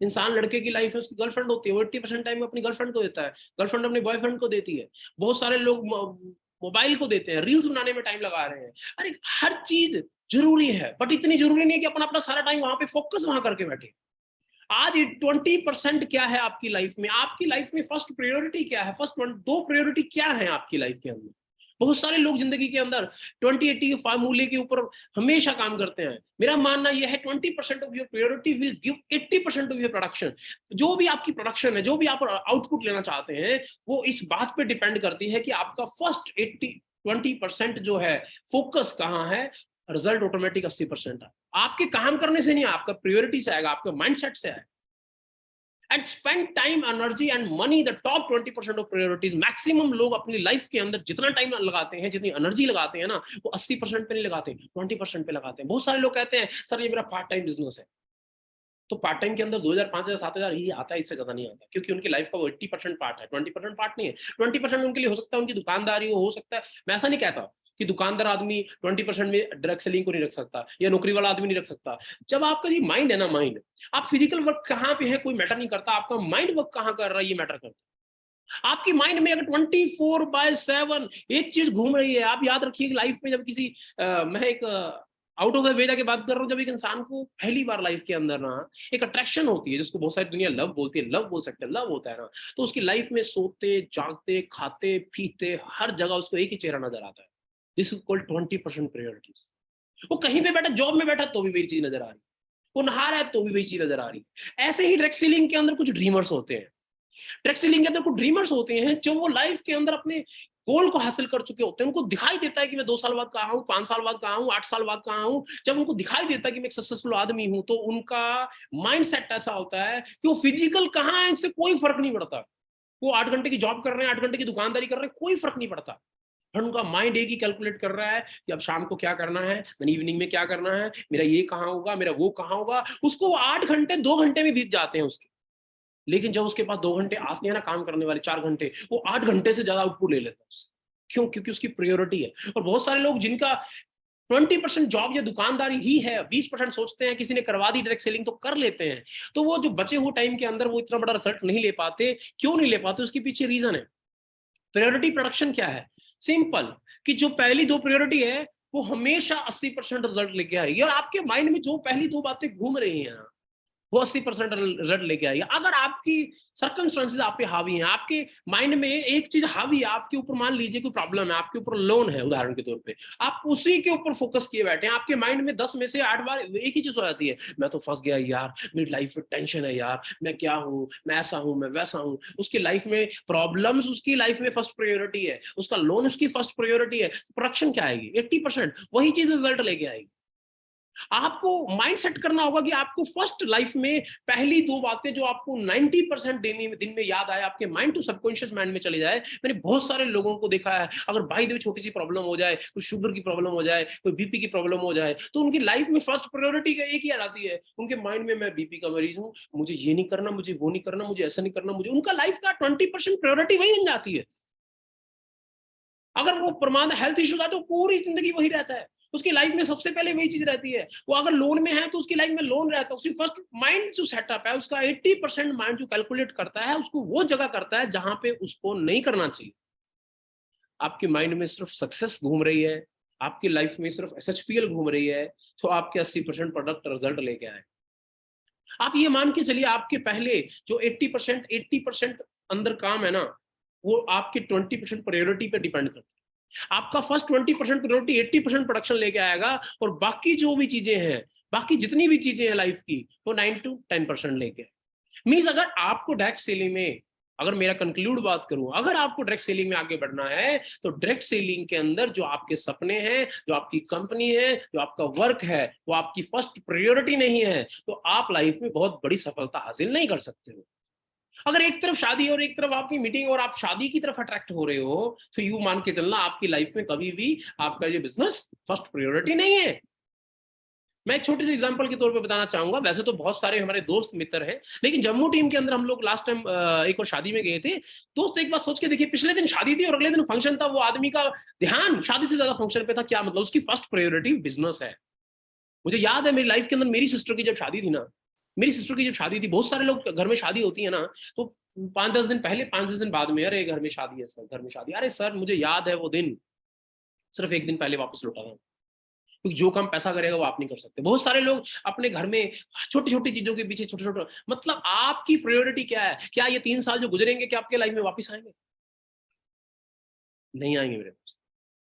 Speaker 3: इंसान, लड़के की लाइफ है, उसकी गर्लफ्रेंड होती है, वो 80% टाइम अपनी गर्लफ्रेंड को देता है, गर्लफ्रेंड अपने बॉयफ्रेंड को देती है। बहुत सारे लोग मोबाइल को देते हैं, रील्स बनाने में टाइम लगा रहे हैं। अरे हर चीज जरूरी है, बट इतनी जरूरी नहीं है कि अपना सारा टाइम वहां पे फोकस वहां करके बैठे। आज 20% क्या है आपकी लाइफ में? आपकी लाइफ में फर्स्ट प्रायोरिटी क्या है? फर्स्ट 2 प्रायोरिटी क्या है आपकी लाइफ के अंदर? बहुत सारे लोग जिंदगी के अंदर 20-80 के फार्मूले के ऊपर हमेशा काम करते हैं। मेरा मानना यह है 20% of your priority will give 80% of your production. जो भी आपकी प्रोडक्शन है, जो भी आप आउटपुट लेना चाहते हैं, वो इस बात पे डिपेंड करती है कि आपका फर्स्ट 20% जो है फोकस कहाँ है। रिजल्ट ऑटोमेटिक 80% है। आपके काम करने से नहीं, आपका प्रायोरिटी से आएगा, आपका माइंडसेट से आएगा। And spend time, energy and money, the top 20% of priorities। Maximum लोग अपनी लाइफ के अंदर जितना टाइम लगाते हैं, जितनी एनर्जी लगाते हैं ना, वो 80% पे नहीं लगाते, 20% पे लगाते हैं। बहुत सारे लोग कहते हैं सर ये मेरा पार्ट टाइम बिजनेस है। तो पार्ट टाइम के अंदर 2000, 5000, 7000 ही आता है, इससे ज्यादा नहीं आता, क्योंकि उनकी लाइफ का वो 80% पार्ट है, 20% पार्ट नहीं है। 20% उनके लिए हो सकता है उनकी दुकानदारी हो सकता है। मैं ऐसा नहीं कहता कि दुकानदार आदमी 20% में ड्रग सेलिंग को नहीं रख सकता, या नौकरी वाला आदमी नहीं रख सकता। जब आपका ये माइंड है ना, माइंड, आप फिजिकल वर्क कहाँ पे है कोई मैटर नहीं करता, आपका माइंड वर्क कहाँ कर रहा है ये मैटर करता है। आपकी माइंड में अगर 24/7 एक चीज घूम रही है, आप याद रखिए लाइफ में जब किसी मैं एक आउट ऑफ द वे जाके बात कर रहा हूँ, जब एक इंसान को पहली बार लाइफ के अंदर ना एक अट्रैक्शन होती है, जिसको बहुत सारी दुनिया लव बोलती है, लव बोल सकते हैं, लव होता है ना, तो उसकी लाइफ में सोते जागते खाते पीते हर जगह उसको एक ही चेहरा नजर आता है। This is called 20% priorities. वो कहीं पे बैठा, जॉब में बैठा तो भी वही चीज नजर आ रही, वो नहा रहा है तो भी वही चीज नजर आ रही। ऐसे ही ड्रग सेलिंग के अंदर कुछ ड्रीमर्स होते हैं, ड्रग सेलिंग के अंदर कुछ ड्रीमर्स होते हैं जो वो लाइफ के अंदर अपने गोल को हासिल कर चुके होते हैं। उनको दिखाई देता है कि मैं 2 साल बाद कहाँ हूँ, 5 साल बाद कहाँ हूँ, 8 साल बाद कहाँ हूँ। जब उनको दिखाई देता है कि मैं एक सक्सेसफुल आदमी हूं, तो उनका माइंडसेट ऐसा होता है कि वो फिजिकल कहाँ है इससे कोई फर्क नहीं पड़ता। वो 8 घंटे की जॉब कर रहे हैं, 8 घंटे की दुकानदारी कर रहे हैं, कोई फर्क नहीं पड़ता। और उनका माइंड एक ही कैलकुलेट कर रहा है कि अब शाम को क्या करना है, मैंने इवनिंग में क्या करना है, मेरा ये कहाँ होगा, मेरा वो कहाँ होगा। उसको 8 घंटे 2 घंटे में बीत जाते हैं उसके। लेकिन जब उसके पास 2 घंटे आते हैं ना काम करने वाले, 4 घंटे, वो 8 घंटे से ज्यादा आउटपुट ले लेता है। क्यों? क्योंकि उसकी प्रायोरिटी है। और बहुत सारे लोग जिनका 20% जॉब या दुकानदारी ही है, 20% सोचते हैं किसी ने करवा दी डायरेक्ट सेलिंग तो कर लेते हैं, तो वो जो बचे हुए टाइम के अंदर वो इतना बड़ा रिजल्ट नहीं ले पाते। क्यों नहीं ले पाते? उसके पीछे रीजन है। प्रायोरिटी प्रोडक्शन क्या है? सिंपल, कि जो पहली 2 प्रायोरिटी है वो हमेशा 80% रिजल्ट लेके आएगी। और आपके माइंड में जो पहली 2 बातें घूम रही हैं वो 80% रिजल्ट लेके आएगी। अगर आपकी सर्कमस्टेंसेस आप पे हावी हैं, आपके माइंड में एक चीज हावी है आपके ऊपर, मान लीजिए कोई प्रॉब्लम है, आपके ऊपर लोन है उदाहरण के तौर पे, आप उसी के ऊपर फोकस किए बैठे हैं, आपके माइंड में 10 में से 8 बार एक ही चीज हो जाती है, मैं तो फंस गया यार, मेरी लाइफ में टेंशन है यार, मैं क्या हूँ, मैं ऐसा हूँ, मैं वैसा हूँ। उसकी लाइफ में प्रॉब्लम्स उसकी लाइफ में फर्स्ट प्रायोरिटी है, उसका लोन उसकी फर्स्ट प्रायोरिटी है। प्रोडक्शन क्या आएगी? 80%। वही चीज रिजल्ट लेके आएगी। आपको माइंड सेट करना होगा कि आपको फर्स्ट लाइफ में पहली 2 बातें जो आपको 90% दिन में याद आए, आपके माइंड टू सबकॉन्शियस माइंड में चले जाए। मैंने बहुत सारे लोगों को देखा है, अगर बाय द वे छोटी सी प्रॉब्लम हो जाए, कोई शुगर की प्रॉब्लम हो जाए, कोई बीपी की प्रॉब्लम हो जाए, तो उनकी लाइफ में फर्स्ट प्रायोरिटी एक ही आ जाती है। उनके माइंड में मैं बीपी का मरीज हूँ, मुझे ये नहीं करना, मुझे वो नहीं करना, मुझे ऐसा नहीं करना, मुझे, उनका लाइफ का 20% प्रायोरिटी वही बन जाती है। अगर वो परमानेंट हेल्थ इश्यूज आते तो पूरी जिंदगी वही रहता है, उसकी लाइफ में सबसे पहले वही चीज रहती है। वो अगर लोन में है तो उसकी लाइफ में लोन रहता है, उसकी फर्स्ट माइंड जो सेटअप है उसका 80% माइंड जो कैलकुलेट करता है उसको वो जगह करता है जहां पे उसको नहीं करना चाहिए। आपके माइंड में सिर्फ सक्सेस घूम रही है, आपकी लाइफ में सिर्फ SHPL घूम रही है, तो आपके 80% प्रोडक्ट रिजल्ट लेके आए। आप ये मान के चलिए आपके पहले जो 80% अंदर काम है ना, वो आपके 20% प्रायोरिटी पे डिपेंड करता है। आपका फर्स्ट 20% प्रायोरिटी 80% प्रोडक्शन लेके आएगा, और बाकी जो भी चीजें हैं, बाकी जितनी भी चीजें हैं लाइफ की, वो 9 to 10% लेके। मींस अगर आपको डायरेक्ट सेलिंग में, अगर मेरा कंक्लूड बात करूं, अगर आपको डायरेक्ट सेलिंग में आगे बढ़ना है, तो डायरेक्ट सेलिंग के अंदर जो आपके सपने हैं, जो आपकी कंपनी है, जो आपका वर्क है, वो आपकी फर्स्ट प्रायोरिटी नहीं है, तो आप लाइफ में बहुत बड़ी सफलता हासिल नहीं कर सकते हो। अगर एक तरफ शादी और एक तरफ आपकी मीटिंग और आप शादी की तरफ अट्रैक्ट हो रहे हो, तो यू मान के चलना आपकी लाइफ में कभी भी आपका ये बिजनेस फर्स्ट प्रायोरिटी नहीं है। मैं एक छोटे से एग्जांपल के तौर पे बताना चाहूंगा। वैसे तो बहुत सारे हमारे दोस्त मित्र हैं, लेकिन जम्मू टीम के अंदर हम लोग लास्ट टाइम एक और शादी में गए थे। दोस्त एक बात सोच के देखिए, पिछले दिन शादी थी और अगले दिन फंक्शन था, वो आदमी का ध्यान शादी से ज्यादा फंक्शन पे था। क्या मतलब? उसकी फर्स्ट प्रायोरिटी बिजनेस है। मुझे याद है मेरी लाइफ के अंदर मेरी सिस्टर की जब शादी थी ना, मेरी सिस्टर की जब शादी थी, बहुत सारे लोग घर में शादी होती है ना, तो 5-10 दिन पहले, 5-10 दिन बाद में, अरे घर में शादी है सर, घर में शादी। अरे सर मुझे याद है वो दिन, सिर्फ एक दिन पहले वापस लौटा था, क्योंकि जो काम पैसा करेगा वो आप नहीं कर सकते। बहुत सारे लोग अपने घर में छोटी छोटी चीजों के पीछे, छोटे छोटे, मतलब आपकी प्रायोरिटी क्या है? क्या ये 3 साल जो गुजरेंगे क्या आपके लाइफ में वापस आएंगे? नहीं आएंगे मेरे दोस्त।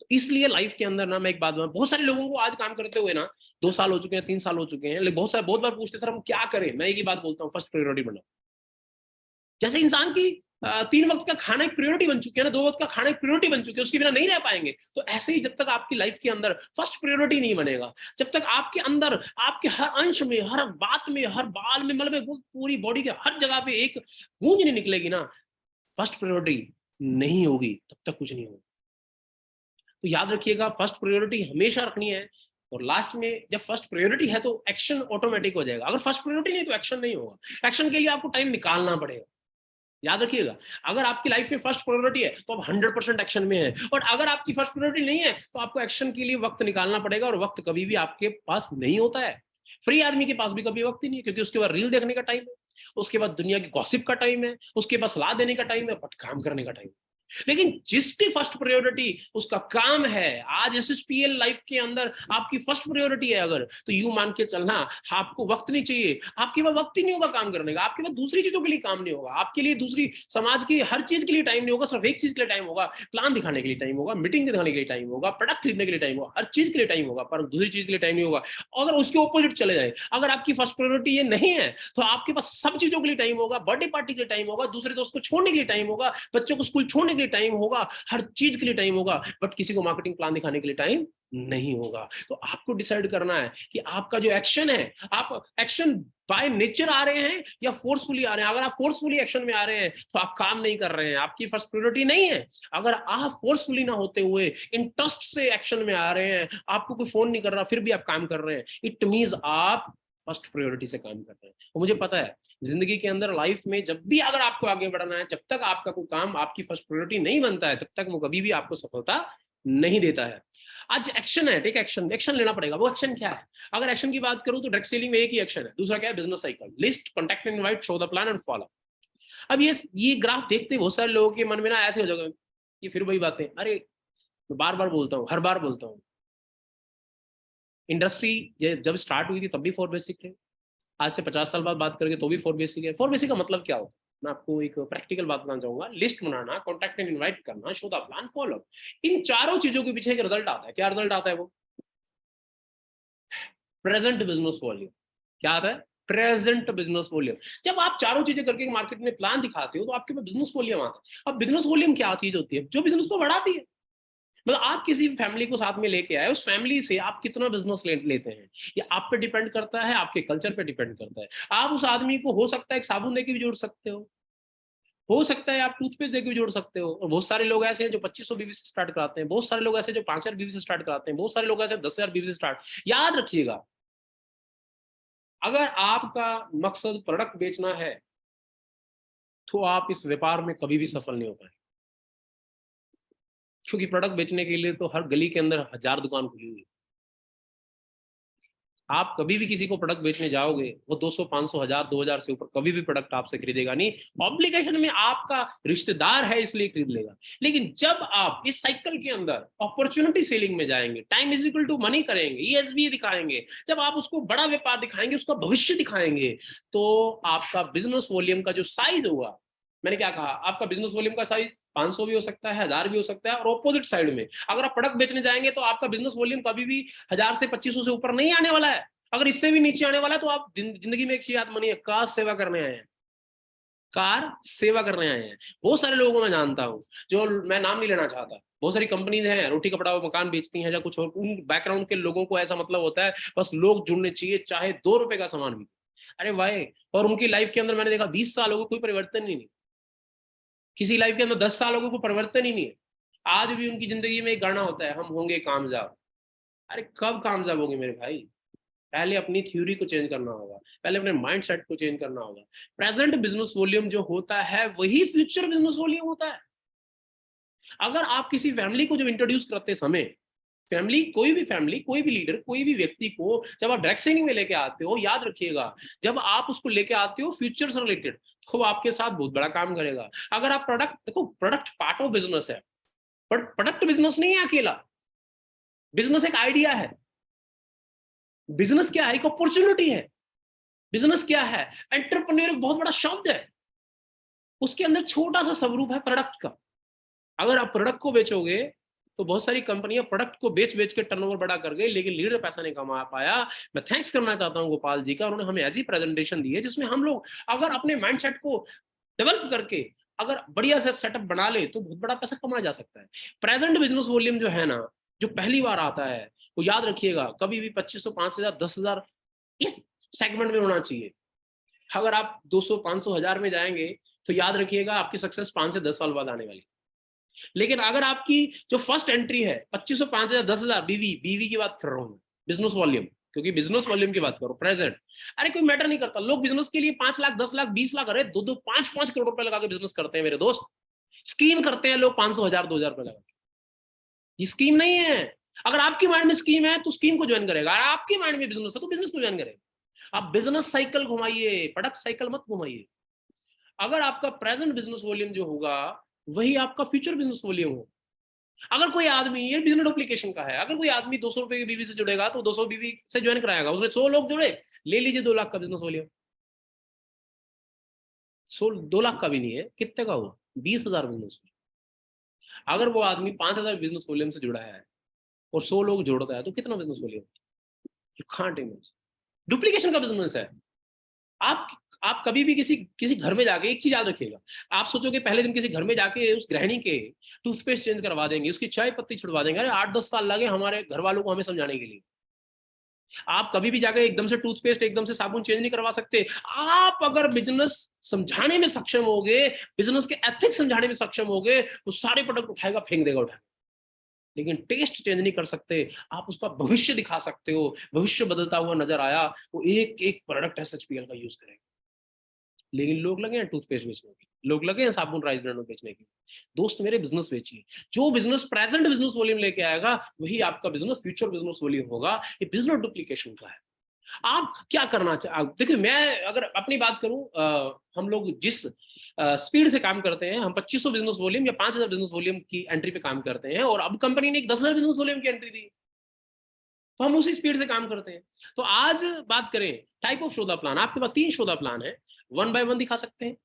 Speaker 3: तो इसलिए लाइफ के अंदर ना, मैं एक बात, बहुत सारे लोगों को आज काम करते हुए ना 2 साल हो चुके हैं, 3 साल हो चुके हैं, लेकिन बहुत बार पूछते सर हम क्या करें। मैं एक ही बात बोलता हूँ, फर्स्ट प्रायोरिटी बनाओ। जैसे इंसान की 3 वक्त का खाना एक प्रायोरिटी बन चुकी है ना, 2 वक्त का खाना एक प्रायोरिटी बन चुकी है, उसके बिना नहीं रह पाएंगे। तो ऐसे ही जब तक आपकी लाइफ के अंदर फर्स्ट प्रायोरिटी नहीं बनेगा, जब तक आपके अंदर, आपके हर अंश में, हर बात में, हर बाल में, मतलब पूरी बॉडी के हर जगह पे एक गूंज नहीं निकलेगी ना, फर्स्ट प्रायोरिटी नहीं होगी, तब तक कुछ नहीं होगा। तो याद रखिएगा, फर्स्ट प्रायोरिटी हमेशा रखनी है। और लास्ट में जब फर्स्ट प्रायोरिटी है तो एक्शन ऑटोमेटिक हो जाएगा। अगर फर्स्ट प्रायोरिटी नहीं तो एक्शन नहीं होगा। एक्शन के लिए आपको टाइम निकालना पड़ेगा। याद रखिएगा, अगर आपकी लाइफ में फर्स्ट प्रायोरिटी है तो आप 100% एक्शन में है, और अगर आपकी फर्स्ट प्रायोरिटी नहीं है तो आपको एक्शन के लिए वक्त निकालना पड़ेगा, और वक्त कभी भी आपके पास नहीं होता है। फ्री आदमी के पास भी कभी वक्त ही नहीं है, क्योंकि उसके बाद रील देखने का टाइम है, उसके बाद दुनिया की गॉसिप का टाइम है, उसके बाद सलाह देने का टाइम है, बट काम करने का टाइम है। लेकिन जिसकी फर्स्ट प्रायोरिटी उसका काम है, आज एसएसपीएल लाइफ के अंदर आपकी फर्स्ट प्रायोरिटी है अगर, तो यूं मान के चलना आपको वक्त नहीं चाहिए, आपके पास वक्त ही नहीं होगा काम करने का, आपके पास दूसरी चीजों के लिए काम नहीं होगा, आपके लिए दूसरी समाज की हर चीज के लिए टाइम नहीं होगा, सिर्फ एक चीज के लिए टाइम होगा, प्लान दिखाने के लिए टाइम होगा, मीटिंग दिखाने के लिए टाइम होगा, प्रोडक्ट खरीदने के लिए टाइम होगा, हर चीज के लिए टाइम होगा, पर दूसरी चीज के लिए टाइम नहीं होगा। अगर उसके ऑपोजिट चले जाए, अगर आपकी फर्स्ट प्रायोरिटी ये नहीं है तो आपके पास सब चीजों के लिए टाइम होगा, बर्थडे पार्टी के लिए टाइम होगा, दूसरे दोस्त को छोड़ने के लिए टाइम होगा, बच्चों को स्कूल छोड़ने के लिए टाइम होगा, हर चीज के लिए टाइम होगा, बट किसी को मार्केटिंग प्लान दिखाने के लिए टाइम नहीं होगा। तो आपको डिसाइड करना है कि आपका जो एक्शन है, आप एक्शन बाय नेचर आ रहे हैं या फोर्सफुली आ रहे हैं। अगर आप फोर्सफुली एक्शन में आ रहे हैं तो आप काम नहीं कर रहे हैं, आपकी फर्स्ट प्रायोरिटी नहीं है। अगर आप फोर्सफुली ना होते हुए इंटरेस्ट से एक्शन में आ रहे हैं, आपको कोई फोन नहीं कर रहा फिर भी आप काम कर रहे हैं, इट मींस आप फर्स्ट प्रायोरिटी से काम कर रहे हैं। तो मुझे पता है जिंदगी के अंदर, लाइफ में जब भी अगर आपको आगे बढ़ना है, जब तक आपका कोई काम आपकी फर्स्ट प्रायोरिटी नहीं बनता है, तब तक वो कभी भी आपको सफलता नहीं देता है। आज एक्शन है, टेक एक्शन, एक्शन लेना पड़ेगा। वो एक्शन क्या है? अगर एक्शन की बात करूं तो डायरेक्ट सेलिंग में एक ही एक्शन है, दूसरा क्या है? Business cycle, list, contact, invite, show the plan and follow. अब ये ग्राफ देखते बहुत सारे लोगों के मन में ना ऐसे हो जाएगा, ये फिर वही बातें, अरे मैं बार बार बोलता हूँ, हर बार बोलता हूँ, इंडस्ट्री जब स्टार्ट हुई थी तब भी 4 बेसिक थे, आज से 50 साल बाद बात करेंगे तो भी 4 बेसिक है। 4 बेसिक का मतलब क्या होता है? मैं आपको एक प्रैक्टिकल बात बताना चाहूंगा। List banana, contact and invite करना, शो द प्लान, फॉलो। इन चारों चीजों के पीछे एक रिजल्ट आता है। क्या रिजल्ट आता है? वो प्रेजेंट बिजनेस वॉल्यूम। क्या आता है? Present business volume. जब आप चारों चीजें करके मार्केट में प्लान दिखाते हो तो आपके पास बिजनेस वॉल्यूम आता है। अब बिजनेस वॉल्यूम क्या चीज होती है? जो बिजनेस को बढ़ाती है। मतलब आप किसी फैमिली को साथ में लेके आए, उस फैमिली से आप कितना बिजनेस लेते हैं, ये आप पे डिपेंड करता है, आपके कल्चर पे डिपेंड करता है। आप उस आदमी को हो सकता है एक साबुन देके भी जोड़ सकते हो सकता है आप टूथपेस्ट देके भी जोड़ सकते हो। और बहुत सारे लोग ऐसे हैं जो 2500 बीवी से स्टार्ट कराते हैं, बहुत सारे लोग ऐसे जो 5000 बीवी से स्टार्ट कराते हैं, बहुत सारे लोग ऐसे 10,000 बीवी से स्टार्ट। याद रखिएगा, अगर आपका मकसद प्रोडक्ट बेचना है तो आप इस व्यापार में कभी भी सफल नहीं हो पाए, क्योंकि प्रोडक्ट बेचने के लिए तो हर गली के अंदर 1000 दुकान खुली हुई है। आप कभी भी किसी को प्रोडक्ट बेचने जाओगे, वो 200, 500, 1000, 2000 से ऊपर कभी भी प्रोडक्ट आपसे खरीदेगा नहीं। ऑब्लिगेशन में आपका रिश्तेदार है इसलिए खरीद लेगा। लेकिन जब आप इस साइकिल के अंदर अपॉर्चुनिटी सेलिंग में जाएंगे, time is equal to money करेंगे, ESG दिखाएंगे, जब आप उसको बड़ा व्यापार दिखाएंगे, उसका भविष्य दिखाएंगे, तो आपका बिजनेस वॉल्यूम का जो साइज होगा, मैंने क्या कहा, आपका बिजनेस वॉल्यूम का साइज 500 भी हो सकता है, 1000 भी हो सकता है। और ऑपोजिट साइड में अगर आप प्रोडक्ट बेचने जाएंगे तो आपका बिजनेस वॉल्यूम कभी भी 1000 से 2500 से ऊपर नहीं आने वाला है। अगर इससे भी नीचे आने वाला है तो आप जिंदगी में एक चीज याद मानिए, कार सेवा करने आए हैं, कार सेवा करने आए हैं। बहुत सारे लोगों को मैं जानता हूं, जो मैं नाम नहीं लेना चाहता, बहुत सारी कंपनीज हैं, रोटी कपड़ा मकान बेचती हैं या कुछ और, उन बैकग्राउंड के लोगों को ऐसा मतलब होता है बस लोग जुड़ने चाहिए, चाहे 2 रुपए का सामान भी। अरे भाई, और उनकी लाइफ के अंदर मैंने देखा 20 साल हो गए, कोई परिवर्तन ही नहीं। किसी लाइफ के अंदर 10 साल हो गए, कोई परिवर्तन ही नहीं है। आज भी उनकी जिंदगी में एक गाना होता है, हम होंगे कामयाब। अरे कब कामयाब होंगे मेरे भाई? पहले अपनी थ्योरी को चेंज करना होगा, पहले अपने माइंडसेट को चेंज करना होगा। प्रेजेंट बिजनेस वॉल्यूम जो होता है वही फ्यूचर बिजनेस वॉल्यूम होता है। अगर आप किसी फैमिली को जब इंट्रोड्यूस करते समय, फैमिली, कोई भी लीडर, कोई भी व्यक्ति को जब आप डायरेक्ट सेलिंग में लेके आते हो, याद रखिएगा, जब आप उसको लेके आते हो फ्यूचर से रिलेटेड, तो आपके साथ बहुत बड़ा काम करेगा। अगर आप प्रोडक्ट, देखो प्रोडक्ट पार्ट ऑफ बिजनेस है, बट प्रोडक्ट बिजनेस नहीं है अकेला। बिजनेस एक आइडिया है। बिजनेस क्या है? एक अपॉर्चुनिटी है। बिजनेस क्या है? एंटरप्रेन्योर एक बहुत बड़ा शब्द है, उसके अंदर छोटा सा स्वरूप है प्रोडक्ट का। अगर आप प्रोडक्ट को बेचोगे तो बहुत सारी कंपनियां प्रोडक्ट को बेच बेच के टर्नओवर बड़ा कर गई, लेकिन लीडर पैसा नहीं कमा पाया। मैं थैंक्स करना चाहता हूं गोपाल जी का, उन्होंने हमें ऐसी प्रेजेंटेशन दी है जिसमें हम लोग अगर अपने माइंडसेट को डेवलप करके अगर बढ़िया से सेटअप बना ले तो बहुत बड़ा पैसा कमाया जा सकता है। प्रेजेंट बिजनेस वॉल्यूम जो है ना, जो पहली बार आता है, वो याद रखिएगा कभी भी 2500, 5000, 10,000 इस सेगमेंट में होना चाहिए। अगर आप 200, 500, 1000 में जाएंगे तो याद रखिएगा आपकी सक्सेस 5 से 10 साल बाद आने वाली। लेकिन अगर आपकी जो फर्स्ट एंट्री है 2500, 5000, 10,000, बीवी की बात कर रहा हूं, बिजनेस वॉल्यूम, क्योंकि बिजनेस वॉल्यूम की बात करो प्रेजेंट, अरे कोई मैटर नहीं करता, लोग बिजनेस के लिए 5 लाख 10 लाख 20 लाख, अरे 2-2 5-5 करोड़ रुपए लगा के बिजनेस करते हैं मेरे दोस्त। स्कीम करते हैं लोग 500 1000 2000 रुपए लगा के, ये स्कीम नहीं है। अगर आपकी माइंड में स्कीम है तो स्कीम को ज्वाइन करेगा, अगर आपकी माइंड में बिजनेस है तो बिजनेस को ज्वाइन करेगा। आप बिजनेस साइकिल घुमाइए, प्रोडक्ट साइकिल मत घुमाइए। अगर आपका प्रेजेंट बिजनेस वॉल्यूम जो होगा वही आपका फ्यूचर बिजनेस वॉल्यूम हो। अगर कोई आदमी, ये बिजनेस डुप्लीकेशन का है, अगर कोई आदमी 200 रुपए की बीवी से जुड़ेगा तो 200 बीवी से ज्वाइन कराएगा, उसने 100 लोग जुड़े, ले लीजिए 2 लाख का बिजनेस वॉल्यूम। 2 लाख का भी नहीं है, कितने का हुआ? 20,000 बिजनेस। अगर वो आदमी 5,000 बिजनेस वॉल्यूम से जुड़ा है और 100 लोग जोड़ता है तो कितना business volume? You can't imagine. Duplication का बिजनेस है। आप कभी भी किसी घर में जाके एक चीज याद रखिएगा, आप सोचोगे पहले दिन किसी घर में जाके उस गृहिणी के टूथपेस्ट चेंज करवा देंगे, उसकी चाय पत्ती छुड़वा देंगे, अरे 8-10 साल लगे हमारे घर वालों को हमें समझाने के लिए। आप कभी भी जाके एकदम से टूथपेस्ट एकदम से साबुन चेंज नहीं करवा सकते। आप अगर बिजनेस समझाने में सक्षम होगे, बिजनेस के एथिक्स समझाने में सक्षम होगे, वो सारे प्रोडक्ट उठाएगा, फेंक देगा उठा, लेकिन टेस्ट चेंज नहीं कर सकते। आप उसका भविष्य दिखा सकते हो, भविष्य बदलता हुआ नजर आया, वो एक एक प्रोडक्ट एसएचपीएल का यूज करेगा। लेकिन लोग लगे हैं टूथपेस्ट बेचने की, लोग लगे हैं साबुन राइस ब्रांड बेचने की। दोस्त मेरे, बिजनेस बेचिए। जो बिजनेस प्रेजेंट बिजनेस वॉल्यूम लेके आएगा वही आपका बिजनेस फ्यूचर बिजनेस वॉल्यूम होगा। ये बिजनेस डुप्लीकेशन का है। आप क्या करना चाहिए? देखिए, मैं अगर अपनी बात करूं, हम लोग जिस स्पीड से काम करते हैं, हम 2500 बिजनेस वॉल्यूम या 5000 बिजनेस वॉल्यूम की एंट्री पे काम करते हैं, और अब कंपनी ने एक 10,000 बिजनेस वॉल्यूम की एंट्री दी, तो हम उसी स्पीड से काम करते हैं। तो आज बात करें टाइप ऑफ शोधा प्लान, आपके पास 3 शोधा प्लान है। 1 बाय 1 दिखा सकते हैं,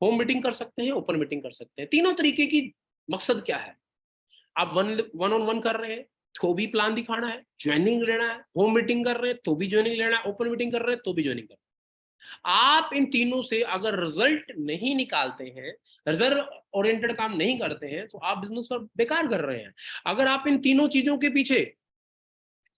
Speaker 3: होम मीटिंग कर सकते हैं, ओपन मीटिंग कर सकते हैं। तीनों तरीके की मकसद क्या है? आप 1 on 1 कर रहे हैं तो भी प्लान दिखाना है, ज्वाइनिंग लेना है, होम मीटिंग कर रहे हैं तो भी ज्वाइनिंग लेना है, ओपन मीटिंग कर रहे हैं तो भी ज्वाइनिंग करना है। आप इन तीनों से अगर रिजल्ट नहीं निकालते हैं, रिजल्ट ओरिएंटेड काम नहीं करते हैं, तो आप बिजनेस पर बेकार कर रहे हैं। अगर आप इन तीनों चीजों के पीछे,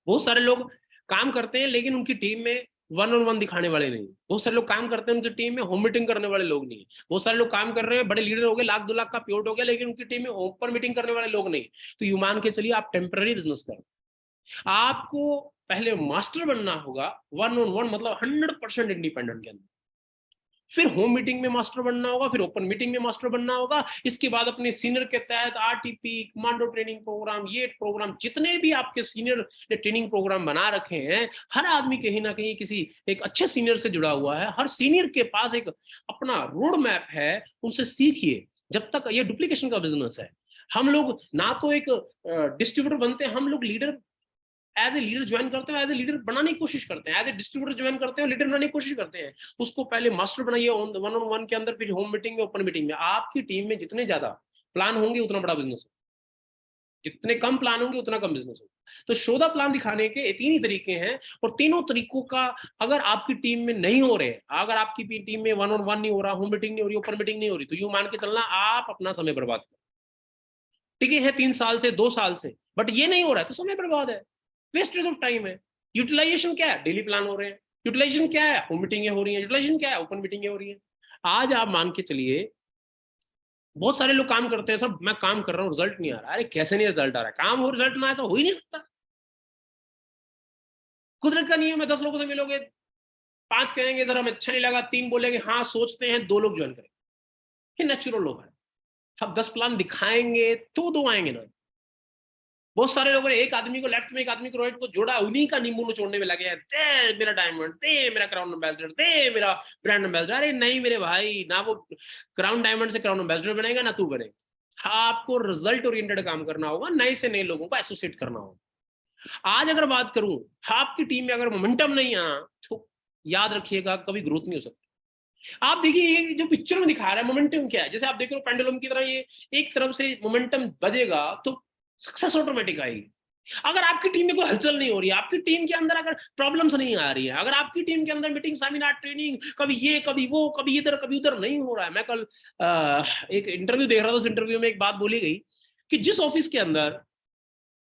Speaker 3: बहुत सारे लोग काम करते हैं लेकिन उनकी टीम में 1 on 1 दिखाने वाले नहीं, बहुत सारे लोग काम करते हैं उनकी टीम में होम मीटिंग करने वाले लोग नहीं, बहुत सारे लोग काम कर रहे हैं, बड़े लीडर हो गए, लाख 2 लाख का प्योट हो गया, लेकिन उनकी टीम में ओपन मीटिंग करने वाले लोग नहीं। तो यू मान के चलिए आप टेम्पररी बिजनेस करें। आपको पहले मास्टर बनना होगा 1 on 1, मतलब 100% इंडिपेंडेंट के अंदर, फिर होम मीटिंग में मास्टर बनना होगा, फिर ओपन मीटिंग में मास्टर बनना होगा। इसके बाद अपने सीनियर के तहत आरटीपी, कमांडो ट्रेनिंग प्रोग्राम, ये प्रोग्राम, जितने भी आपके सीनियर ने ट्रेनिंग प्रोग्राम बना रखे हैं, हर आदमी कहीं ना कहीं किसी एक अच्छे सीनियर से जुड़ा हुआ है। हर सीनियर के पास एक अपना रोड मैप है, उनसे सीखिए। जब तक ये डुप्लीकेशन का बिजनेस है, हम लोग ना तो एक डिस्ट्रीब्यूटर बनते हैं, हम लोग leader, as a leader join करते हो, एज ए लीडर बनाने की कोशिश करते हैं, एज ए डिस्ट्रीब्यूटर ज्वाइन करते हो, लीडर बनाने की कोशिश करते हैं। उसको पहले मास्टर बनाइए 1 on 1 के अंदर, फिर होम मीटिंग में, ओपन मीटिंग में। आपकी टीम में जितने ज्यादा प्लान होंगे उतना बड़ा बिजनेस होगा, जितने कम प्लान होंगे उतना कम बिजनेस होगा। तो शोधा प्लान दिखाने के 3 ही तरीके हैं, और तीनों तरीकों का अगर आपकी टीम में नहीं हो रहे, अगर आपकी टीम में 1 on 1 नहीं हो रहा, होम मीटिंग नहीं हो रही, ओपन मीटिंग नहीं हो रही, तो यूं मान के चलना आप अपना समय बर्बाद कर टिके हैं 3 साल से, 2 साल से, बट ये नहीं हो रहा है तो समय बर्बाद है, वेस्टेज ऑफ टाइम है। यूटिलाइजेशन क्या है? डेली प्लान हो रहे हैं। यूटिलाइजेशन क्या है? होम मीटिंगें हो रही हैं। यूटिलाइजेशन क्या है? ओपन मीटिंगें हो रही हैं। आज आप मान के चलिए, बहुत सारे लोग काम करते हैं, सब मैं काम कर रहा हूं, रिजल्ट नहीं आ रहा। अरे कैसे नहीं रिजल्ट आ रहा है? काम हो, रिजल्ट ना, ऐसा हो ही नहीं सकता। कुदरत का नियम है, 10 लोगों से मिलोगे, 5 कहेंगे सर हमें अच्छा नहीं लगा, 3 बोलेंगे हाँ सोचते हैं, 2 लोग ज्वाइन करेंगे। ये नेचुरल लोग है। हम 10 प्लान दिखाएंगे तो 2 आएंगे ना। बहुत सारे लोगों ने एक आदमी को लेफ्ट में, एक आदमी को राइट को जोड़ा, उन्हीं का नींबू निचोड़ने में लगे हैं, दे मेरा डायमंड, दे मेरा क्राउन एम्बेसडर, दे मेरा ब्रांड एम्बेसडर। अरे नहीं मेरे भाई, ना वो क्राउन डायमंड से क्राउन एम्बेसडर बनेगा, ना तू बनेगा। आपको रिजल्ट ओरिएंटेड काम करना होगा, नए से नए लोगों को एसोसिएट करना होगा। आज अगर बात करूं, आपकी टीम में अगर मोमेंटम नहीं आया तो याद रखिएगा कभी ग्रोथ नहीं हो सकती। आप देखिए, ये जो पिक्चर में दिखा रहा है मोमेंटम क्या है, जैसे आप देख रहे हो पेंडुलम की तरह, ये एक तरफ से मोमेंटम बजेगा तो सक्सेस ऑटोमेटिक आएगी। अगर आपकी टीम में कोई हलचल नहीं हो रही है, आपकी टीम के अंदर अगर प्रॉब्लम्स नहीं आ रही है, अगर आपकी टीम के अंदर मीटिंग, सेमिनार, ट्रेनिंग, कभी ये कभी वो, कभी इधर कभी उधर नहीं हो रहा है। मैं कल एक इंटरव्यू देख रहा था, उस इंटरव्यू में एक बात बोली गई कि जिस ऑफिस के अंदर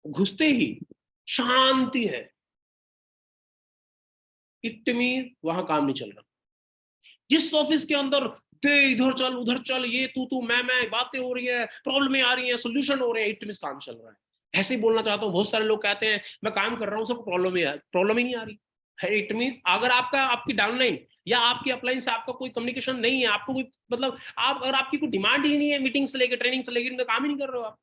Speaker 3: घुसते ही शांति है, इट मींस वहां काम नहीं चल रहा। जिस ऑफिस के अंदर इधर चल उधर चल, ये तू मैं बातें हो रही है, प्रॉब्लमें आ रही हैं, सोल्यूशन हो रहे हैं, इट मींस काम चल रहा है। ऐसे ही बोलना चाहता हूँ। बहुत सारे लोग कहते हैं मैं काम कर रहा हूँ, सबको प्रॉब्लम ही नहीं आ रही। है। इट मींस अगर आपकी डाउनलाइन या आपकी अपलाइन से आपका कोई कम्युनिकेशन नहीं है, आपको कोई मतलब अगर आपकी कोई डिमांड ही नहीं है मीटिंग से लेकर ट्रेनिंग से लेकर, तो काम ही नहीं कर रहे हो आप।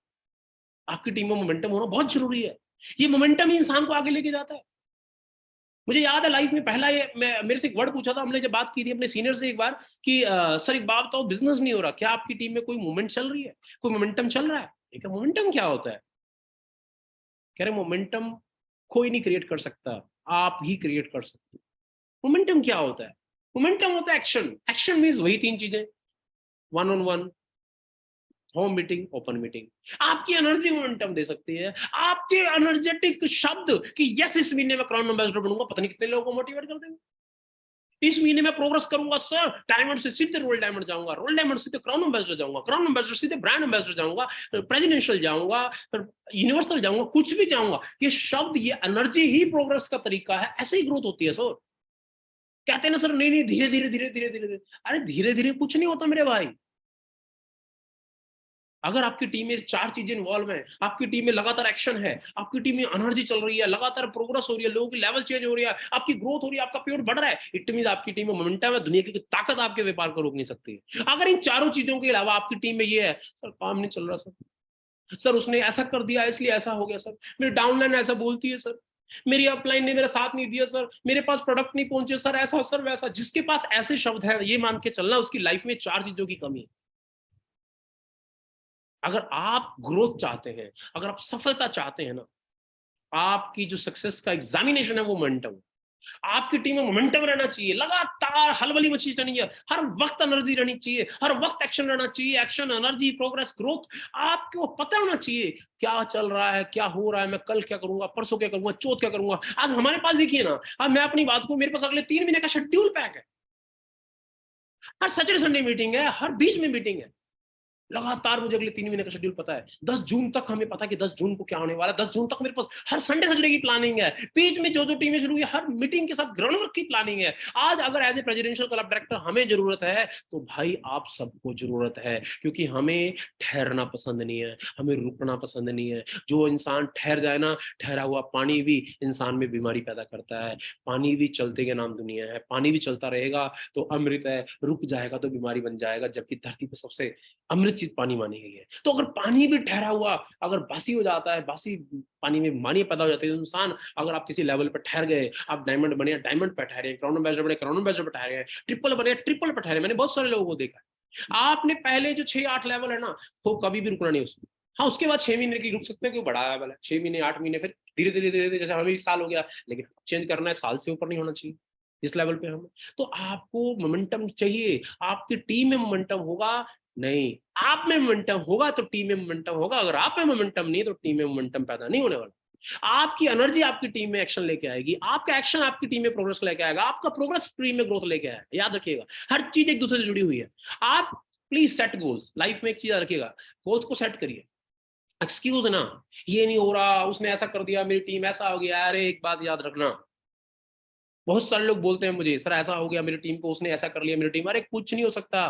Speaker 3: आपकी टीम में मोमेंटम होना बहुत जरूरी है। ये मोमेंटम ही इंसान को आगे लेके जाता है। मुझे याद है लाइफ में पहला ये मेरे से एक वर्ड पूछा था, हमने जब बात की थी अपने सीनियर से एक बार कि सर एक बात बताओ, बिजनेस नहीं हो रहा, क्या आपकी टीम में कोई मूवमेंट चल रही है, कोई मोमेंटम चल रहा है? ठीक है, मोमेंटम क्या होता है? कह रहे मोमेंटम कोई नहीं क्रिएट कर सकता, आप ही क्रिएट कर सकते हो। मोमेंटम क्या होता है? मोमेंटम होता है एक्शन। एक्शन मींस वही 3 चीजें, 1-on-1, home meeting, open meeting. आपकी एनर्जी मोमेंटम दे सकती है, आपके एनर्जेटिक शब्द कि यस इस महीने में क्राउन एम्बेसडर बनूंगा, पता नहीं कितने लोगों को मोटिवेट कर देंगे। इस महीने में प्रोग्रेस करूंगा सर, डायमंड से सीधे रोल डायमंड जाऊंगा, रोल डायमंड सीधे क्राउन एम्बेसडर जाऊंगा, क्राउन एम्बेसडर सीधे ब्रांड एम्बेसडर जाऊंगा, प्रेसिडेंशियल जाऊंगा, यूनिवर्सल जाऊंगा, कुछ भी जाऊंगा। ये शब्द, ये एनर्जी ही प्रोग्रेस का तरीका है। ऐसे ही ग्रोथ होती है सर। कहते हैं ना सर नहीं धीरे धीरे धीरे धीरे धीरे, अरे धीरे धीरे कुछ नहीं होता मेरे भाई। अगर आपकी टीम में 4 चीजें इन्वॉल्व हैं, आपकी टीम में लगातार एक्शन है, आपकी टीम में एनर्जी चल रही है, लगातार प्रोग्रेस हो रही है, लोगों की लेवल चेंज हो रही है, आपकी ग्रोथ हो रही है, आपका प्योर बढ़ रहा है, इट मींस आपकी टीम में मोमेंटम है। दुनिया की ताकत आपके व्यापार को रोक नहीं सकती है। अगर इन 4 चीजों के अलावा आपकी टीम में ये है, सर काम नहीं चल रहा सर उसने ऐसा कर दिया इसलिए ऐसा हो गया सर, मेरी डाउनलाइन ऐसा बोलती है सर, मेरी अपलाइन ने मेरा साथ नहीं दिया सर, मेरे पास प्रोडक्ट नहीं पहुंचे सर, ऐसा सर वैसा। जिसके पास ऐसे शब्द है, ये मान के चलना उसकी लाइफ में 4 चीजों की कमी है। अगर आप ग्रोथ चाहते हैं, अगर आप सफलता चाहते हैं ना, आपकी जो सक्सेस का एग्जामिनेशन है वो मोमेंटम। आपकी टीम में मोमेंटम रहना चाहिए, लगातार हलबली मची रहनी चाहिए, हर वक्त एनर्जी रहनी चाहिए, हर वक्त एक्शन रहना चाहिए, एक्शन, एनर्जी, प्रोग्रेस, ग्रोथ। आपको पता होना चाहिए क्या चल रहा है, क्या हो रहा है, मैं कल क्या करूंगा, परसों क्या करूंगा, चौथ क्या करूंगा। आज हमारे पास देखिए ना, अब मैं अपनी बात को, मेरे पास अगले 3 महीने का शेड्यूल पैक है। हर सैटरडे संडे मीटिंग है, हर बीच में मीटिंग है। लगातार मुझे अगले 3 महीने का शेड्यूल पता है। 10 जून तक हमें पता है कि 10 जून को क्या होने वाला है। 10 जून तक मेरे पास हर संडे सैटरडे की प्लानिंग है। बीच में जो टीमें शुरू हुई, हर मीटिंग के साथ ग्राउंड वर्क की प्लानिंग है। आज अगर as a presidential club director हमें जरूरत है, तो भाई आप सबको जरूरत है, क्योंकि हमें ठहरना पसंद नहीं है, हमें रुकना पसंद नहीं है। जो इंसान ठहर जाए ना, ठहरा हुआ पानी भी इंसान में बीमारी पैदा करता है। पानी भी चलते के नाम दुनिया है, पानी भी चलता रहेगा तो अमृत है, रुक जाएगा तो बीमारी बन जाएगा। जबकि धरती पर सबसे अमृत चीज पानी मानी गई है। तो अगर पानी भी ठहरा हुआ अगर बासी हो जाता है, बासी पानी में मानी पैदा हो जाती है, तो इंसान, अगर आप किसी लेवल पर ठहर गए, आप डायमंड बने, डायमंड पे ठहरे, क्राउन एम्बेसडर बने, क्राउन एम्बेसडर पे ठहरे, ट्रिपल बने, ट्रिपल पे ठहरे। मैंने बहुत सारे लोगों को देखा है। आपने पहले जो 6-8 लेवल है ना, वो कभी भी रुकना नहीं उसमें। हाँ, उसके बाद 6 महीने की रुक सकते हैं, क्यों बड़ा लेवल है, 6 महीने 8 महीने, फिर धीरे धीरे धीरे धीरे, जैसे हमें 1 साल हो गया, लेकिन चेंज करना है, साल से ऊपर नहीं होना चाहिए इस लेवल पे हमें। तो आपको मोमेंटम चाहिए, आपकी टीम में मोमेंटम होगा नहीं, आप में मोमेंटम होगा तो टीम में मोमेंटम होगा। अगर आप में मोमेंटम नहीं तो टीम में मोमेंटम पैदा नहीं होने वाला। आपकी एनर्जी आपकी टीम में एक्शन लेके आएगी, आपका एक्शन आपकी टीम में प्रोग्रेस लेके आएगा, आपका प्रोग्रेस टीम में ग्रोथ लेके आएगा। याद रखिएगा, हर चीज एक दूसरे से जुड़ी हुई है। आप प्लीज सेट गोल्स। लाइफ में एक चीज रखिएगा, गोल्स को सेट करिए। एक्सक्यूज ना, ये नहीं हो रहा, उसने ऐसा कर दिया, मेरी टीम ऐसा हो गया। अरे एक बात याद रखना, बहुत सारे लोग बोलते हैं मुझे, सर ऐसा हो गया मेरी टीम को, उसने ऐसा कर लिया मेरी टीम। अरे कुछ नहीं हो सकता।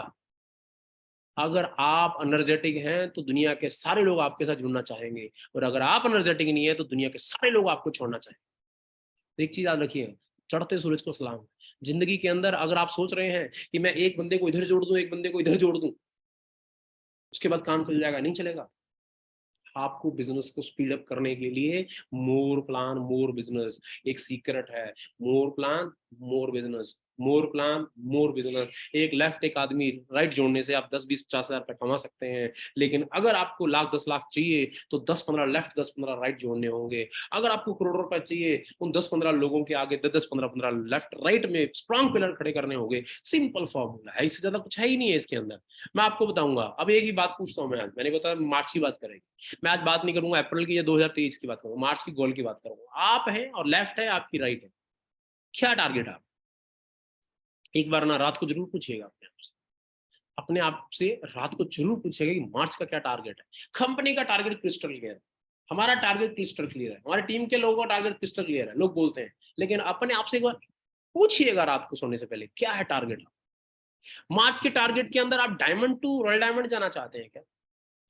Speaker 3: अगर आप एनर्जेटिक हैं तो दुनिया के सारे लोग आपके साथ जुड़ना चाहेंगे, और अगर आप एनर्जेटिक नहीं है तो दुनिया के सारे लोग आपको छोड़ना चाहेंगे। एक चीज याद रखिए, चढ़ते सूरज को सलाम। जिंदगी के अंदर अगर आप सोच रहे हैं कि मैं एक बंदे को इधर जोड़ दूं, एक बंदे को इधर जोड़ दूं, उसके बाद काम चल जाएगा, नहीं चलेगा। आपको बिजनेस को स्पीड अप करने के लिए मोर प्लान मोर बिजनेस एक सीक्रेट है। मोर प्लान मोर बिजनेस, मोर प्लान मोर बिजनेस। एक लेफ्ट एक आदमी राइट जोड़ने से आप 10-20-50 हजार रुपए कमा सकते हैं, लेकिन अगर आपको लाख 10 लाख चाहिए तो 10-15 लेफ्ट 10-15 राइट जोड़ने होंगे। अगर आपको करोड़ रुपए चाहिए, उन 10-15 लोगों के आगे 10-15 लेफ्ट राइट में स्ट्रॉन्ग पिलर खड़े करने होंगे। सिंपल फॉर्मूला है, इससे ज्यादा कुछ है ही नहीं है इसके अंदर। मैं आपको बताऊंगा। अब एक ही बात पूछता हूँ मैं आज, मैंने बताया मार्च की बात करेंगे, मैं आज बात नहीं करूंगा अप्रैल की या 2023 की बात करूंगा, मार्च की गोल की बात करूंगा। आप हैं और लेफ्ट है, आपकी राइट है, क्या टारगेट है? एक बार ना रात को जरूर पूछिएगा अपने आप से रात को जरूर पूछिएगा कि मार्च का क्या टारगेट है। कंपनी का टारगेट क्रिस्टल क्लियर है, हमारा टारगेट क्रिस्टल क्लियर है, हमारी टीम के लोगों का टारगेट क्रिस्टल क्लियर है। लोग बोलते हैं, लेकिन अपने आप से एक बार पूछिएगा रात को सोने से पहले, क्या है टारगेट? मार्च के टारगेट के अंदर आप डायमंड टू रॉयल डायमंड जाना चाहते हैं क्या?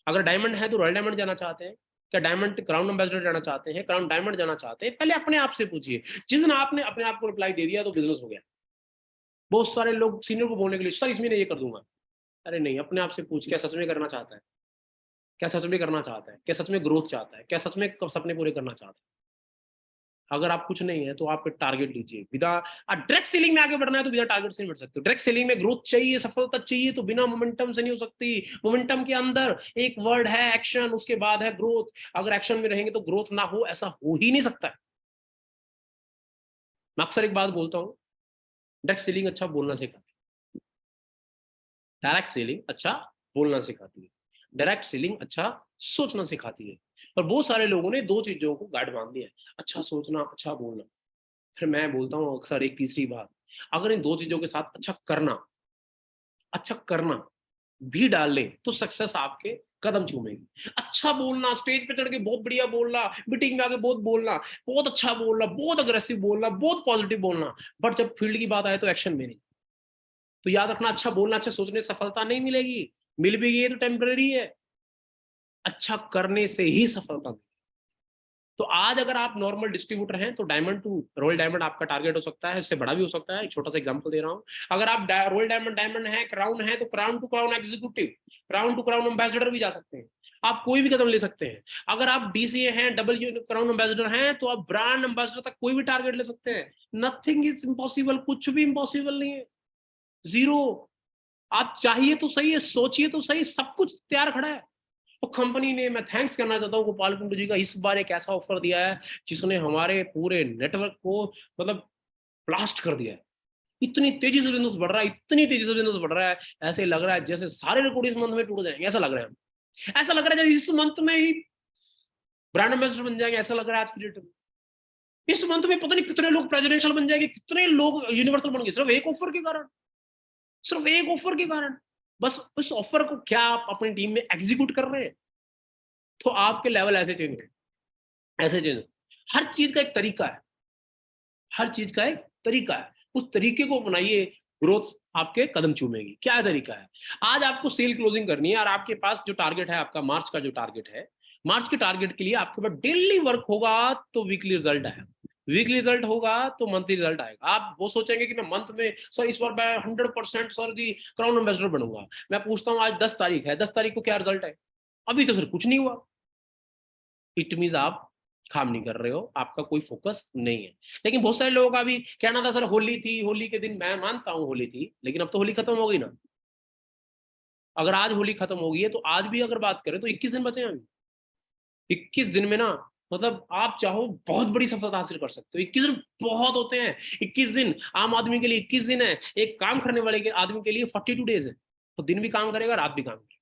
Speaker 3: अगर डायमंड है तो रॉयल डायमंड जाना चाहते हैं, क्या डायमंड क्राउन एम्बेसडर जाना चाहते हैं, क्राउन डायमंड जाना चाहते हैं? पहले अपने आप से पूछिए। जिस दिन आपने अपने आप को रिप्लाई दे दिया तो बिजनेस हो गया। बहुत सारे लोग सीनियर को बोलने के लिए सर इसमें ये कर दूंगा, अरे नहीं, अपने आप से पूछ क्या सच में करना चाहता है, क्या सच में करना चाहता है, क्या सच में ग्रोथ चाहता है, क्या सच में कब सपने पूरे करना चाहता है। अगर आप कुछ नहीं है तो आप टारगेट लीजिए। बिना डायरेक्ट सेलिंग में आगे बढ़ना है तो बिना टारगेट से नहीं बढ़ सकते। डायरेक्ट सेलिंग में ग्रोथ चाहिए, सफलता चाहिए, तो बिना मोमेंटम से नहीं हो सकती। मोमेंटम के अंदर एक वर्ड है एक्शन, उसके बाद है ग्रोथ। अगर एक्शन में रहेंगे तो ग्रोथ ना हो, ऐसा हो ही नहीं सकता है। मैं अक्सर एक बात बोलता हूं, डायरेक्ट सेलिंग अच्छा बोलना सिखाती है, डायरेक्ट सेलिंग अच्छा बोलना सिखाती है, डायरेक्ट सेलिंग अच्छा सोचना सिखाती है। और बहुत सारे लोगों ने दो चीजों को गाइड मान दिया है, अच्छा सोचना, अच्छा बोलना। फिर मैं बोलता हूं अक्सर एक तीसरी बात, अगर इन दो चीजों के साथ अच्छा करना भी डाल लें तो सक्सेस आपके कदम चूमेगी। अच्छा बोलना, स्टेज पे चढ़ के बहुत बढ़िया बोलना, मीटिंग में आके बहुत बोलना, बहुत अच्छा बोलना, बहुत अग्रेसिव बोलना, बहुत पॉजिटिव बोलना, बट जब फील्ड की बात आए तो एक्शन में नहीं। तो याद रखना, अच्छा बोलना, अच्छा सोचने से सफलता नहीं मिलेगी, मिल भी गई तो टेम्पररी है, अच्छा करने से ही सफलता मिलेगी। तो आज अगर आप नॉर्मल डिस्ट्रीब्यूटर हैं तो डायमंड टू रॉयल डायमंड आपका टारगेट हो सकता है, इससे बड़ा भी हो सकता है। एक छोटा सा एग्जांपल दे रहा हूं, अगर आप रॉयल डायमंड है, क्राउन है, तो crown to crown executive, crown to crown ambassador भी जा सकते हैं। आप कोई भी कदम ले सकते हैं। अगर आप डीसीए हैं, डब्ल्यू क्राउन एम्बेसडर हैं, तो आप ब्रांड एम्बेसडर तक कोई भी टारगेट ले सकते हैं। नथिंग इज इम्पॉसिबल, कुछ भी इम्पॉसिबल नहीं है, जीरो। आप चाहिए तो सही है, सोचिए तो सही, सब कुछ तैयार खड़ा है। तो कंपनी ने, मैं थैंक्स करना चाहता हूँ गोपाल कुंडू जी का, इस बार एक ऐसा ऑफर दिया है जिसने हमारे पूरे नेटवर्क को मतलब ब्लास्ट कर दिया है। इतनी तेजी से बिजनेस बढ़ रहा है, इतनी तेजी से बिजनेस बढ़ रहा है, ऐसे लग रहा है जैसे सारे रिकॉर्ड इस मंथ में टूट जाएंगे। ऐसा लग रहा है, ऐसा लग रहा है जैसे इस मंथ में ही ब्रांड एम्बेसडर बन जाएंगे। ऐसा लग रहा है आज की डेट में, इस मंथ में पता नहीं कितने लोग प्रेसिडेंशियल बन जाएंगे, कितने लोग यूनिवर्सल बन गए, सिर्फ एक ऑफर के कारण, सिर्फ एक ऑफर के कारण। बस उस ऑफर को क्या आप अपनी टीम में एग्जीक्यूट कर रहे हैं, तो आपके लेवल ऐसे चेंज है, ऐसे चेंज। हर चीज का एक तरीका है, हर चीज का एक तरीका है, उस तरीके को अपनाइए, ग्रोथ आपके कदम चूमेगी। क्या तरीका है? आज आपको सेल क्लोजिंग करनी है और आपके पास जो टारगेट है आपका मार्च का जो टारगेट है, मार्च के टारगेट के लिए आपके पास डेली वर्क होगा तो वीकली रिजल्ट आएगा, वीकली रिजल्ट होगा तो मंथली रिजल्ट आएगा। आप वो सोचेंगे कि मैं मंथ में सर इस बार मैं 100% सर जी क्राउन एम्बेसडर बनूंगा। मैं पूछता हूँ आज 10 तारीख है, 10 तारीख को क्या रिजल्ट है? अभी तो सर कुछ नहीं हुआ। इट मींस आप काम नहीं कर रहे हो, आपका कोई फोकस नहीं है। लेकिन बहुत सारे लोगों का भी कहना था सर होली थी, होली के दिन, मैं मानता हूं होली थी, लेकिन अब तो होली खत्म हो गई ना। अगर आज होली खत्म हो गई है तो आज भी अगर बात करें तो 21 दिन बचे हैं अभी। 21 दिन में ना, मतलब आप चाहो बहुत बड़ी सफलता हासिल कर सकते हो। 21 दिन बहुत होते हैं। 21 दिन आम आदमी के लिए 21 दिन है, एक काम करने वाले के आदमी के लिए 42 डेज है। तो दिन भी काम करेगा, रात भी काम करेगा।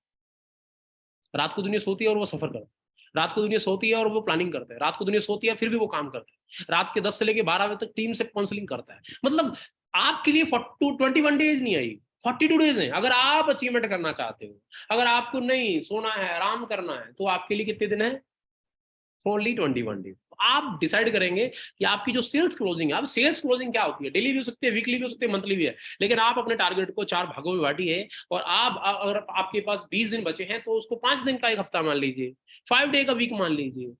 Speaker 3: रात को दुनिया सोती है और वो सफर करता है, रात को दुनिया सोती है और वो प्लानिंग करता है, रात को दुनिया सोती है फिर भी वो काम करता है, रात के 10 से लेके 12 बजे तक टीम से काउंसलिंग करता है। मतलब आपके लिए 21 डेज नहीं आई, 42 डेज हैं। अगर आप अचीवमेंट करना चाहते हो, अगर आपको नहीं सोना है, आराम करना है, तो आपके लिए कितने दिन है? Only 21 days. आप डिसाइड करेंगे कि आपकी जो सेल्स क्लोजिंग है, अब सेल्स क्लोजिंग क्या होती है, डेली भी हो सकती है, वीकली भी हो सकती है, मंथली भी है, लेकिन आप अपने टारगेट को 4 भागों में बांटिए। और आप अगर आपके पास 20 दिन बचे हैं तो उसको 5 दिन का एक हफ्ता मान लीजिए, 5 डे का वीक मान लीजिए।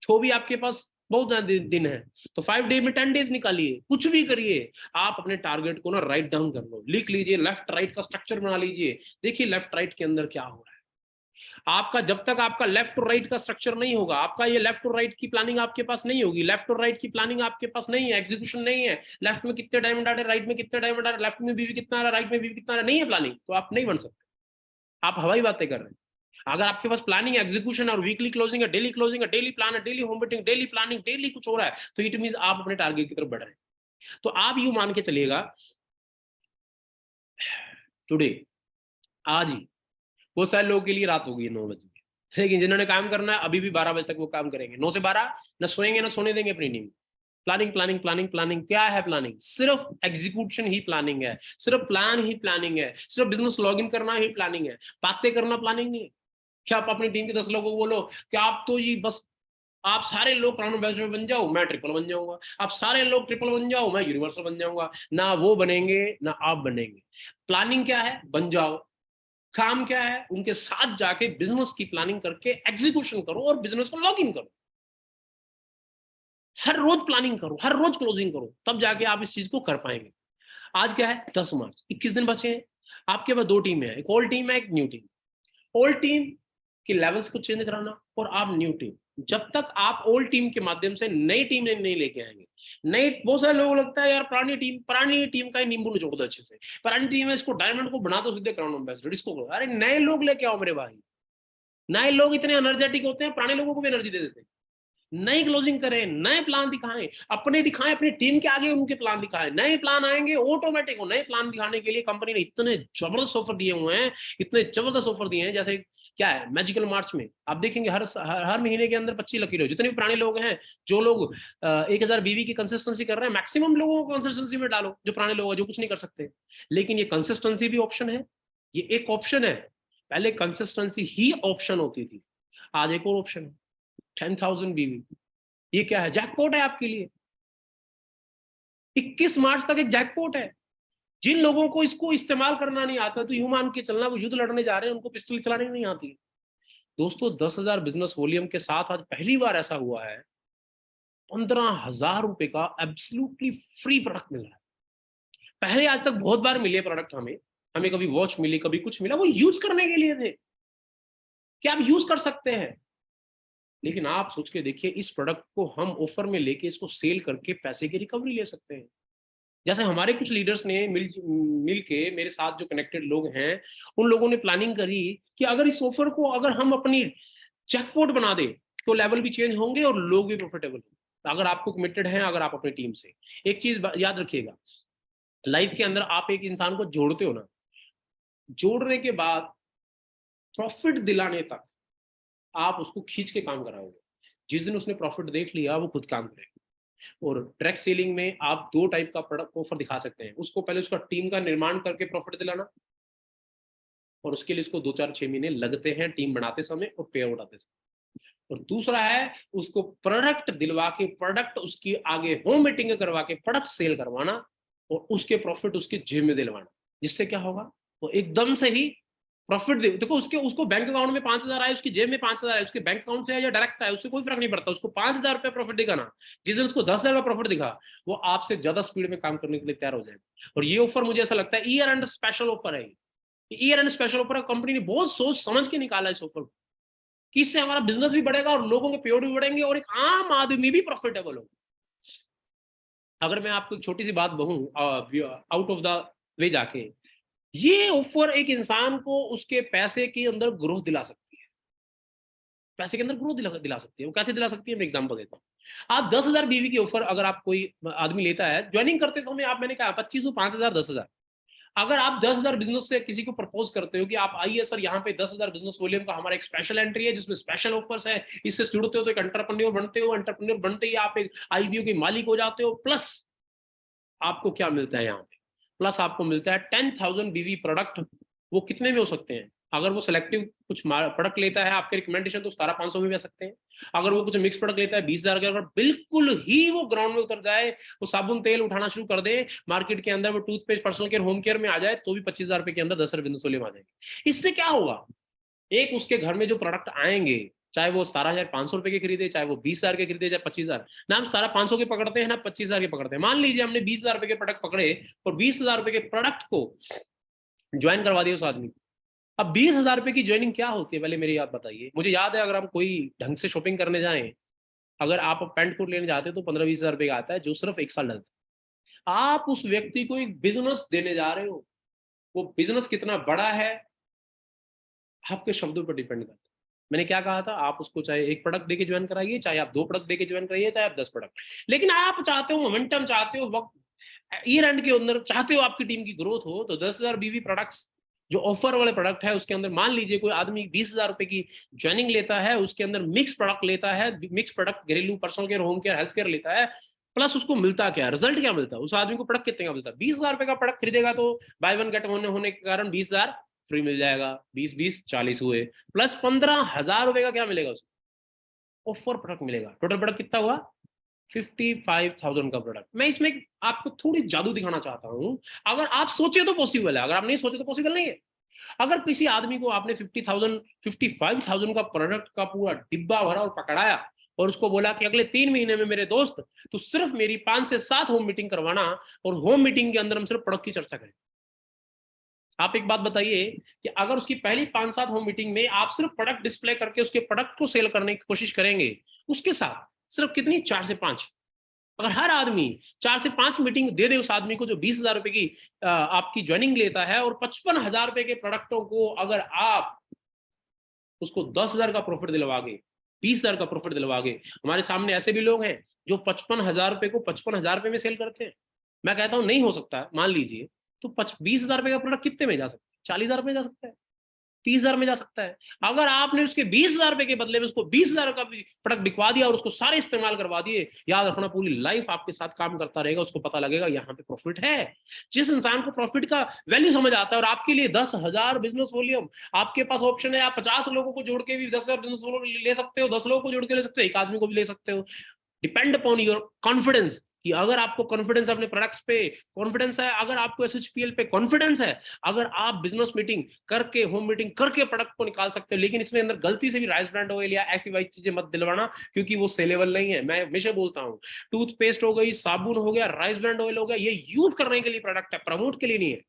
Speaker 3: तो भी आपके पास बहुत ज्यादा दिन है, तो 5 डे में 10 डेज निकालिए, कुछ भी करिए। आप अपने टारगेट को ना राइट डाउन कर लो, लिख लीजिए, लेफ्ट राइट का स्ट्रक्चर बना लीजिए। देखिए लेफ्ट राइट के अंदर क्या हो रहा है। आपका जब तक आपका लेफ्ट और राइट का स्ट्रक्चर नहीं होगा, आपका ये लेफ्ट और राइट की प्लानिंग आपके पास नहीं होगी, लेफ्ट और राइट की प्लानिंग आपके पास नहीं है, एग्जीक्यूशन नहीं है, लेफ्ट में कितने डायमंड आ रहे, राइट में कितने डायमंड आ रहे, लेफ्ट में बीवी कितना आ रहा, राइट में बीवी कितना आ रहा, नहीं है प्लानिंग, तो आप नहीं बन सकते, आप हवाई बातें कर रहे हैं। अगर आपके पास प्लानिंग, एग्जीक्यूशन और वीकली क्लोजिंग है, डेली क्लोजिंग है, डेली प्लान है, daily home meeting, daily planning, daily कुछ हो रहा है, तो इट मींस आप अपने टारगेट की तरफ बढ़ रहे हैं। तो आप यूं मान के चलिएगा, टुडे, आज ही बहुत सारे लोगों के लिए रात हो गई है 9 बजे, लेकिन जिन्होंने काम करना है अभी भी 12 बजे तक वो काम करेंगे। 9 से 12 न सोएंगे ना सोने देंगे अपनी नींद। प्लानिंग प्लानिंग प्लानिंग प्लानिंग, क्या है प्लानिंग? सिर्फ एग्जीक्यूशन ही प्लानिंग है, सिर्फ प्लान ही प्लानिंग है, सिर्फ बिजनेस लॉगिन करना ही प्लानिंग है, बातें करना प्लानिंग नहीं है। क्या आप अपनी टीम के 10 लोगों को बोलो कि आप तो जी बस, आप सारे लोग क्राउन एम्बेसडर बन जाओ, मैं ट्रिपल बन जाऊंगा, आप सारे लोग ट्रिपल बन जाओ, मैं यूनिवर्सल बन जाऊंगा, ना वो बनेंगे ना आप बनेंगे। प्लानिंग क्या है? बन जाओ, काम क्या है, उनके साथ जाके बिजनेस की प्लानिंग करके एग्जीक्यूशन करो और बिजनेस को लॉग इन करो। हर रोज प्लानिंग करो, हर रोज क्लोजिंग करो, तब जाके आप इस चीज को कर पाएंगे। आज क्या है, 10 मार्च, 21 दिन बचे हैं। आपके पास 2 टीमें हैं, एक ओल्ड टीम है, एक न्यू टीम। ओल्ड टीम के लेवल्स को चेंज कराना और आप न्यू टीम। जब तक आप ओल्ड टीम के माध्यम से नई टीम नहीं लेके आएंगे, नई, बहुत सारे लोगों को लगता है यार पुरानी टीम का ही नींबू निचोड़ दो अच्छे से, पुरानी टीम है, इसको डायमंड को बना दो सीधे क्राउन एम्बेसडर, इसको करो। अरे नए लोग लेके आओ मेरे भाई। नए लोग इतने एनर्जेटिक होते हैं, पुराने लोगों को भी एनर्जी दे देते हैं। नई क्लोजिंग करें, नए प्लान दिखाएं, अपने टीम के आगे उनके प्लान दिखाएं। नए प्लान आएंगे ऑटोमेटिक। नए प्लान दिखाने के लिए कंपनी ने इतने जबरदस्त ऑफर दिए हुए हैं, इतने जबरदस्त ऑफर दिए हैं। जैसे क्या है, मैजिकल मार्च में आप देखेंगे हर महीने के अंदर 25 लकी ड्रॉ। जितने भी पुराने लोग हैं, जो लोग 1000 बीवी की कंसिस्टेंसी कर रहे हैं, मैक्सिमम लोगों को कंसिस्टेंसी में डालो, जो पुराने लोग हैं, जो कुछ नहीं कर सकते। लेकिन ये कंसिस्टेंसी भी ऑप्शन है, ये एक ऑप्शन है। पहले कंसिस्टेंसी ही ऑप्शन होती थी, आज एक और ऑप्शन है, 10,000 बीवी। ये क्या है, जैकपॉट है आपके लिए। 21 मार्च तक एक जैकपॉट है। जिन लोगों को इसको इस्तेमाल करना नहीं आता, तो यूं मान के चलना वो युद्ध लड़ने जा रहे हैं, उनको पिस्टल चलाने नहीं आती। दोस्तों, 10,000 बिजनेस वॉल्यूम के साथ आज पहली बार ऐसा हुआ है, 15,000 रुपए का एब्सोल्युटली फ्री प्रोडक्ट मिल रहा है। पहले आज तक बहुत बार मिले प्रोडक्ट, हमें कभी वॉच मिली, कभी कुछ मिला, वो यूज करने के लिए थे कि आप यूज कर सकते हैं। लेकिन आप सोच के देखिए, इस प्रोडक्ट को हम ऑफर में लेके इसको सेल करके पैसे की रिकवरी ले सकते हैं। जैसे हमारे कुछ लीडर्स ने मिल के, मेरे साथ जो कनेक्टेड लोग हैं, उन लोगों ने प्लानिंग करी कि अगर इस ऑफर को अगर हम अपनी जैकपॉट बना दें, तो लेवल भी चेंज होंगे और लोग भी प्रॉफिटेबल होंगे। अगर आपको कमिटेड हैं, अगर आप अपनी टीम से, एक चीज याद रखिएगा, लाइफ के अंदर आप एक इंसान को जोड़ते हो ना, जोड़ने के बाद प्रॉफिट दिलाने तक आप उसको खींच के काम कराओगे। जिस दिन उसने प्रॉफिट देख लिया, वो खुद काम करेगा। और डायरेक्ट सेलिंग में आप 2 टाइप का प्रोडक्ट ऑफर दिखा सकते हैं। उसको पहले उसका टीम का निर्माण करके प्रॉफिट दिलाना, और उसके लिए उसको 2-4-6 महीने लगते हैं टीम बनाते समय और पे आउट आते समय। और दूसरा है उसको प्रोडक्ट दिलवा के, प्रोडक्ट उसकी आगे होम मीटिंग करवा के प्रोडक्ट सेल करवाना, और उसके प्रॉफिट उसके जेब में दिलवाना। जिससे क्या होगा, वो एकदम से ही प्रॉफिट देखो, उसको बैंक अकाउंट में 5,000 आए, उसकी जेब में 5,000 आए, उसके बैंक अकाउंट से आए या डायरेक्ट आए, उससे कोई फर्क नहीं पड़ता। उसको 5,000 रुपये प्रॉफिट दिखा ना, जिस दिन उसको 10,000 का प्रॉफिट दिखा, वो आपसे ज्यादा स्पीड में काम करने के लिए तैयार हो जाएगा। और ये ऑफर मुझे ऐसा लगता है ईयर एंड स्पेशल ऑफर है। Year and special offer company ने बहुत सोच समझ के निकाला इस ऑफर को, कि इससे हमारा बिजनेस भी बढ़ेगा और लोगों के पेड़ भी बढ़ेंगे और एक आम आदमी भी प्रॉफिटेबल होगा। अगर मैं आपको एक छोटी सी बात कहूं, आउट ऑफ द वे जाके, ये ऑफर एक इंसान को उसके पैसे के अंदर ग्रोथ दिला सकती है। पैसे के अंदर ग्रोथ दिला सकती है। वो कैसे दिला सकती है, मैं एग्जांपल देता हूं। आप 10,000 बीवी की ऑफर अगर आप कोई आदमी लेता है, ज्वाइनिंग करते समय आप, मैंने कहा 2500, 5,000, 10,000। अगर आप 10,000 बिजनेस से किसी को प्रपोज करते हो कि आप आइए सर, यहाँ पे 10,000 बिजनेस वॉल्यूम का हमारा एक स्पेशल एंट्री है, जिसमें स्पेशल ऑफर्स है, इससे जुड़ते हो तो एक एंटरप्रेन्योर बनते हो, एंटरप्रेन्योर बनते ही आप एक आईबीओ के मालिक हो जाते हो। प्लस आपको क्या मिलता है यहाँ पे, प्लस आपको मिलता है 10,000 बीवी प्रोडक्ट। वो कितने में हो सकते हैं, अगर वो सिलेक्टिव कुछ प्रोडक्ट लेता है आपके रिकमेंडेशन, तो 17,500 में भी आ सकते हैं। अगर वो कुछ मिक्स प्रोडक्ट लेता है 20,000 के, अगर बिल्कुल ही वो ग्राउंड में उतर जाए, वो साबुन तेल उठाना शुरू कर दे मार्केट के अंदर, वो toothpaste, personal care, home care में आ जाए, तो भी 25,000 रुपए के अंदर 10 बिजनेस वॉल्यूम आ जाएंगे। इससे क्या होगा, एक उसके घर में जो प्रोडक्ट आएंगे, चाहे वो 17,500 रुपए के खरीदे, चाहे वो 20,000 के खरीदे, चाहे 25,000, ना हम 17,500 के पकड़ते हैं ना 25,000 के पकड़ते हैं। मान लीजिए हमने 20,000 रुपए के प्रोडक्ट पकड़े और 20,000 रुपए के प्रोडक्ट को ज्वाइन करवा दिया उस आदमी को। अब 20,000 रुपए की ज्वाइनिंग क्या होती है, पहले मेरी याद बताइए। मुझे याद है, अगर हम कोई ढंग से शॉपिंग करने जाएं, अगर आप पैंट कोट लेने जाते हो तो 15-20,000 रुपए का आता है, जो सिर्फ 1 साल डलता है। आप उस व्यक्ति को एक बिजनेस देने जा रहे हो, वो बिजनेस कितना बड़ा है आपके शब्दों पर डिपेंड करता है। मैंने क्या कहा था, आप उसको चाहे 1 प्रोडक्ट देके ज्वाइन कराइए, चाहे आप 2 प्रोडक्ट देके ज्वाइन कराइए, चाहे आप 10 प्रोडक्ट, लेकिन आप चाहते हो मोमेंटम, चाहते हो वक्त ईयर एंड के अंदर, चाहते हो आपकी टीम की ग्रोथ हो, तो 10,000 बीवी प्रोडक्ट्स जो ऑफर वाले प्रोडक्ट है, उसके अंदर मान लीजिए कोई आदमी 20,000 रुपए की ज्वाइनिंग लेता है, उसके अंदर मिक्स प्रोडक्ट लेता है, मिक्स प्रोडक्ट घरेलू, personal care, home care, health care लेता है, प्लस उसको मिलता क्या, रिजल्ट क्या मिलता है, उस आदमी को प्रोडक्ट कितने का मिलता है। 20,000 रुपए का प्रोडक्ट खरीदेगा तो बाय वन गेट वन होने के कारण 20,000 फ्री मिल जाएगा, 20-20 40 हुए, प्लस 15,000 रुपए का क्या मिलेगा उसको, ऑफर प्रोडक्ट मिलेगा। टोटल प्रोडक्ट कितना हुआ, 55,000 का प्रोडक्ट। मैं इसमें आपको थोड़ी जादू दिखाना चाहता हूं, अगर आप सोचे तो पॉसिबल है, अगर आप नहीं सोचे तो पॉसिबल नहीं है। अगर किसी आदमी को आपने 50,000 55,000 का प्रोडक्ट का पूरा डिब्बा भरा और पकड़ाया और उसको बोला कि अगले 3 महीने में मेरे दोस्त तो सिर्फ मेरी 5 से 7 होम मीटिंग करवाना, और होम मीटिंग के अंदर हम सिर्फ प्रोडक्ट की चर्चा करें। आप एक बात बताइए कि अगर उसकी पहली 5-7 होम मीटिंग में आप सिर्फ प्रोडक्ट डिस्प्ले करके उसके प्रोडक्ट को सेल करने की कोशिश करेंगे, उसके साथ सिर्फ कितनी 4 से 5, अगर हर आदमी 4 से 5 मीटिंग दे दे उस आदमी को जो 20,000 रुपए की आपकी ज्वाइनिंग लेता है, और 55,000 रुपए के प्रोडक्टों को अगर आप उसको 10,000 का प्रॉफिट दिलवागे, 20,000 का प्रॉफिट दिलवागे। हमारे सामने ऐसे भी लोग हैं जो 55,000 रुपए को 55,000 रुपए में सेल करते हैं। मैं कहता हूं नहीं हो सकता, मान लीजिए तो 20,000 रुपए का प्रोडक्ट कितने में जा सकता है? 40,000 में जा सकता है, 30,000 में जा सकता है। अगर आपने उसके 20,000 रुपए के बदले में उसको 20,000 का प्रोडक्ट बिकवा दिया और उसको सारे इस्तेमाल करवा दिए, याद रखना पूरी लाइफ आपके साथ काम करता रहेगा, उसको पता लगेगा यहाँ पे प्रॉफिट है। जिस इंसान को प्रॉफिट का वैल्यू समझ आता है, और आपके लिए 10,000 बिजनेस वॉल्यूम, आपके पास ऑप्शन है, आप 50 लोगों को जोड़ के भी 10,000 बिजनेस वॉल्यूम ले सकते हो, 10 लोगों को जोड़ के ले सकते हो, एक आदमी को भी ले सकते हो। डिपेंड अपॉन योर कॉन्फिडेंस, कि अगर आपको कॉन्फिडेंस अपने प्रोडक्ट्स पे कॉन्फिडेंस है, अगर आपको एसएचपीएल पे कॉन्फिडेंस है, अगर आप बिजनेस मीटिंग करके होम मीटिंग करके प्रोडक्ट को निकाल सकते हो। लेकिन इसमें अंदर गलती से भी राइस ब्रांड ऑयल या ऐसी वाई चीजें मत दिलवाना, क्योंकि वो सेलेबल नहीं है। मैं हमेशा बोलता हूँ, टूथपेस्ट हो गई, साबुन हो गया, राइस ब्रांड ऑयल हो गया, ये यूज करने के लिए प्रोडक्ट है, प्रमोट के लिए नहीं है।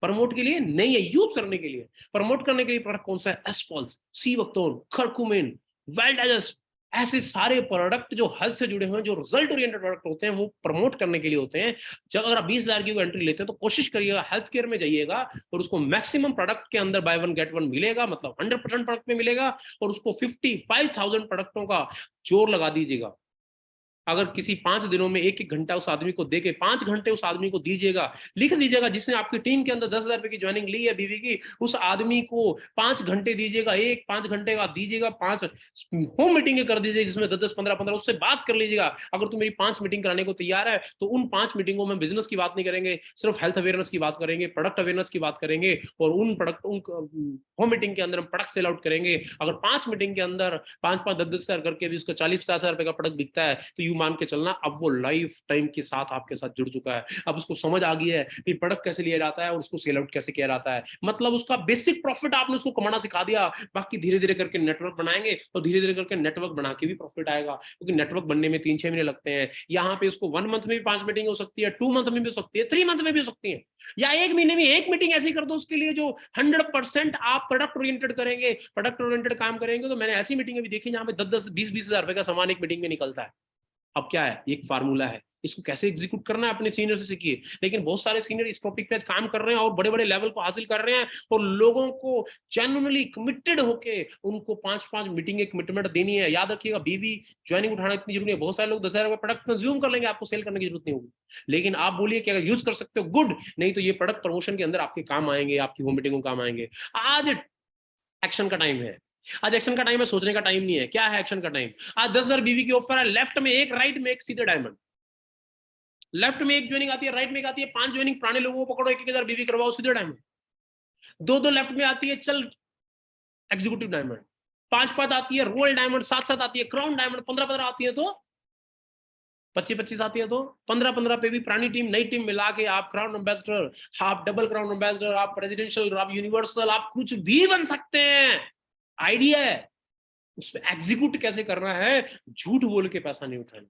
Speaker 3: प्रमोट के लिए नहीं है, यूज करने के लिए। प्रमोट करने के लिए प्रोडक्ट कौन सा है? एस्पॉल्स, सीवक्टोन, कर्कुमिन, वेल डाइजेस्ट, ऐसे सारे प्रोडक्ट जो हेल्थ से जुड़े हुए हैं, जो रिजल्ट ओरिएंटेड प्रोडक्ट होते हैं, वो प्रमोट करने के लिए होते हैं। जब अगर आप 20,000 की एंट्री लेते हैं तो कोशिश करिएगा हेल्थ केयर में जाइएगा और उसको मैक्सिमम प्रोडक्ट के अंदर बाय वन गेट वन मिलेगा, मतलब 100% प्रोडक्ट में मिलेगा, और उसको 55,000 प्रोडक्टों का जोर लगा दीजिएगा। अगर किसी 5 दिनों में 1-1 घंटा उस आदमी को देके 5 घंटे उस आदमी को दीजिएगा, लिख दीजिएगा, जिसने आपकी टीम के अंदर 10,000 रुपए की ज्वाइनिंग ली है बीवी की, उस आदमी को 5 घंटे दीजिएगा, 5 घंटे बाद दीजिएगा 5 होम मीटिंग कर दीजिएगा, जिसमें 10-10, 15-15 उससे बात कर लीजिएगा। अगर तू मेरी 5 मीटिंग कराने को तैयार है तो उन 5 मीटिंगों में बिजनेस की बात नहीं करेंगे, सिर्फ हेल्थ अवेयरनेस की बात करेंगे, प्रोडक्ट अवेयरनेस की बात करेंगे, और उन प्रोडक्ट होम मीटिंग के अंदर हम प्रोडक्ट सेल आउट करेंगे। अगर 5 मीटिंग के अंदर 5-5, 10-10 हजार करके भी उसको 40-50 हजार रुपए का प्रोडक्ट बिकता है, तो यू मान के चलना अब वो लाइफ टाइम के साथ आपके साथ जुड़ चुका है। अब उसको समझ आ गई है कि प्रोडक्ट कैसे लिया जाता है और उसको सेल आउट कैसे किया जाता है। मतलब उसका बेसिक प्रॉफिट आपने उसको कमाना सिखा दिया, बाकी धीरे धीरे करके नेटवर्क बनाएंगे, और धीरे धीरे करके नेटवर्क बना के भी प्रॉफिट आएगा, क्योंकि नेटवर्क बनने में 3-6 महीने लगते हैं। यहाँ पे उसको 1 मंथ में भी 5 मीटिंग हो सकती है, 2 मंथ में भी हो सकती है, 3 मंथ में भी हो सकती है, या 1 महीने में 1 मीटिंग ऐसी कर दो उसके लिए जो 100% आप प्रोडक्ट ओरिएंटेड करेंगे, प्रोडक्ट ओरिएंटेड काम करेंगे। तो मैंने ऐसी मीटिंग भी देखी जहां पे 10-10, 20-20 हजार रुपए का सामान एक मीटिंग में निकलता है। अब क्या है, एक फार्मूला है, इसको कैसे एग्जीक्यूट करना है अपने सीनियर से सीखिए। लेकिन बहुत सारे सीनियर इस टॉपिक पे काम कर रहे हैं और बड़े बड़े लेवल को हासिल कर रहे हैं, और लोगों को जेन्युइनली कमिटेड होके उनको 5-5 मीटिंग एक कमिटमेंट देनी है। याद रखिएगा, बीवी ज्वाइनिंग उठाना इतनी जरूरी है। बहुत सारे लोग 10,000 का प्रोडक्ट कंज्यूम कर लेंगे, आपको सेल करने की जरूरत नहीं होगी। लेकिन आप बोलिए कि अगर यूज कर सकते हो गुड, नहीं तो ये प्रोडक्ट प्रमोशन के अंदर आपके काम आएंगे, आपकी होम मीटिंग काम आएंगे। आज एक्शन का टाइम है, आज एक्शन का टाइम है, सोचने का टाइम नहीं है। क्या है एक्शन का टाइम? आज 10,000 बीवी की ऑफर है, लेफ्ट में एक, राइट में एक, सीधे डायमंड। लेफ्ट में एक ज्वाइनिंग आती है, राइट में एक आती है, 5 ज्वाइनिंग पुराने लोगों को पकड़ो, 1,000 बीवी करवाओ, सीधे डायमंड। 2-2 लेफ्ट में आती है, चल एग्जीक्यूटिव डायमंड। 5-5 आती है रोयल डायमंड, 7-7 आती है क्राउन डायमंड, 15-15 आती है तो 25-25 आती है तो 15-15 पे भी पुरानी टीम नई टीम मिला के आप क्राउन एम्बेसडर, आप डबल क्राउन एम्बेसडर, आप प्रेसिडेंशियल, आप यूनिवर्सल, आप कुछ भी बन सकते हैं। आइडिया है, उसमें एग्जीक्यूट कैसे करना है। झूठ बोल के पैसा नहीं उठाना,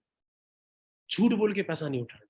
Speaker 3: झूठ बोल के पैसा नहीं उठाना।